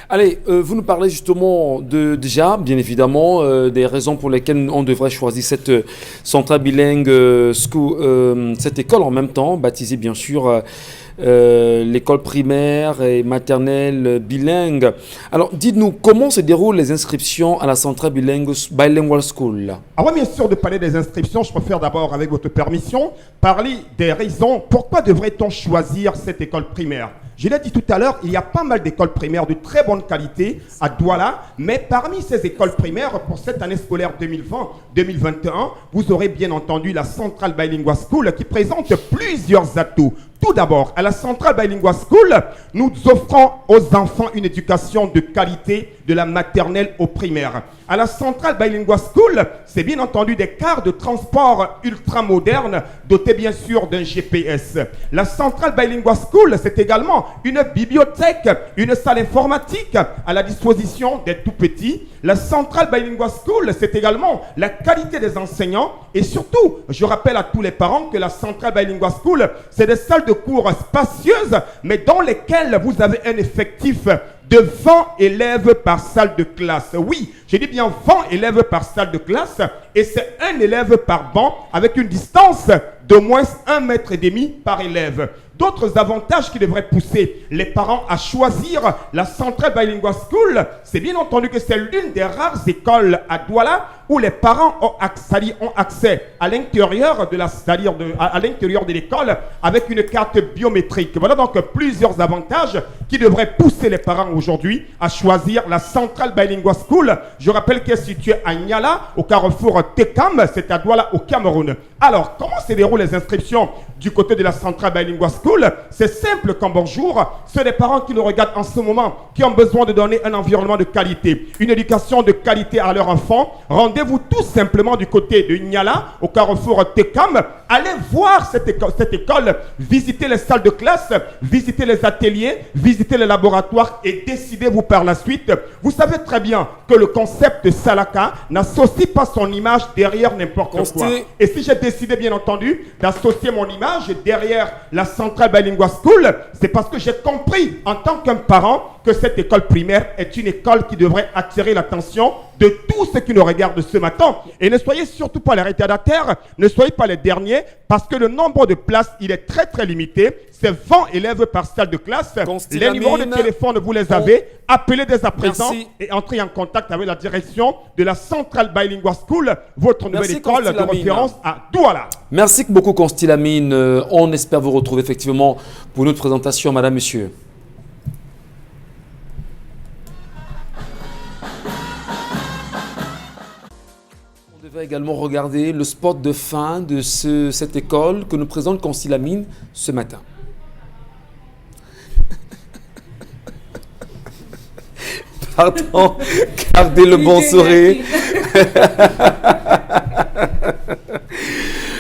Allez, vous nous parlez justement déjà, bien évidemment, des raisons pour lesquelles on devrait choisir cette Central Bilingual School, cette école en même temps, baptisée bien sûr l'école primaire et maternelle bilingue. Alors, dites-nous, comment se déroulent les inscriptions à la Central Bilingual School? Avant bien sûr de parler des inscriptions, je préfère d'abord, avec votre permission, parler des raisons. Pourquoi devrait-on choisir cette école primaire? Je l'ai dit tout à l'heure, il y a pas mal d'écoles primaires de très bonne qualité à Douala, mais parmi ces écoles primaires, pour cette année scolaire 2020-2021, vous aurez bien entendu la Central Bilingual School qui présente plusieurs atouts. Tout d'abord, à la Centrale Bilingual School, nous offrons aux enfants une éducation de qualité de la maternelle au primaire. À la Centrale Bilingual School, c'est bien entendu des cars de transport ultra modernes dotés bien sûr d'un GPS. La Centrale Bilingual School, c'est également une bibliothèque, une salle informatique à la disposition des tout-petits. La Centrale Bilingual School, c'est également la qualité des enseignants et surtout, je rappelle à tous les parents que la Centrale Bilingual School, c'est des salles de cours spacieuses, mais dans lesquelles vous avez un effectif de 20 élèves par salle de classe. Oui, j'ai dit bien 20 élèves par salle de classe et c'est un élève par banc avec une distance d'au moins 1,5 mètre par élève. D'autres avantages qui devraient pousser les parents à choisir la Centrale Bilingual School, c'est bien entendu que c'est l'une des rares écoles à Douala où les parents ont accès à l'intérieur de l'école avec une carte biométrique. Voilà donc plusieurs avantages qui devraient pousser les parents aujourd'hui à choisir la Centrale Bilingual School. Je rappelle qu'elle est située à Niala, au carrefour Tekam, c'est à Douala au Cameroun. Alors, comment se déroulent les inscriptions du côté de la Centrale Bilingual School? C'est simple comme bonjour. C'est les parents qui nous regardent en ce moment, qui ont besoin de donner un environnement de qualité, une éducation de qualité à leurs enfants. Rendez-vous tout simplement du côté de Niala, au carrefour Tekam. Allez voir cette école, visitez les salles de classe, visitez les ateliers, visitez les laboratoires et décidez-vous par la suite. Vous savez très bien que le concept Salaka n'associe pas son image derrière n'importe quoi. Et si j'ai décidé bien entendu d'associer mon image derrière la Centrale Bilingual School, c'est parce que j'ai compris en tant qu'un parent que cette école primaire est une école qui devrait attirer l'attention de tous ceux qui nous regardent ce matin. Et ne soyez surtout pas les retardataires, ne soyez pas les derniers, parce que le nombre de places, il est très très limité. C'est 20 élèves par salle de classe. Les numéros de téléphone, vous les avez. Appelez dès à présent et entrez en contact avec la direction de la Centrale Bilingual School, votre nouvelle école de référence à Douala. Merci beaucoup, Constilamine. On espère vous retrouver effectivement pour notre présentation, madame, monsieur. On devait également regarder le spot de fin de cette école que nous présente Constilamine ce matin. Pardon, gardez le bon sourire.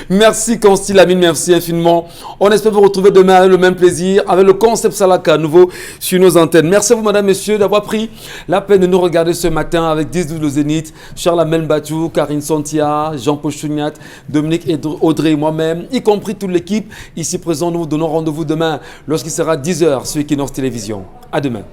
Merci Constilamine, merci infiniment. On espère vous retrouver demain avec le même plaisir, avec le concept Salaka à nouveau sur nos antennes. Merci à vous, madame, messieurs, d'avoir pris la peine de nous regarder ce matin avec 10-12 le Zénith, Charles Amel Batou, Karine Santia, Jean-Paul Chouniat, Dominique Audrey et moi-même, y compris toute l'équipe ici présente. Nous vous donnons rendez-vous demain lorsqu'il sera 10h sur Equinox Télévision. À demain.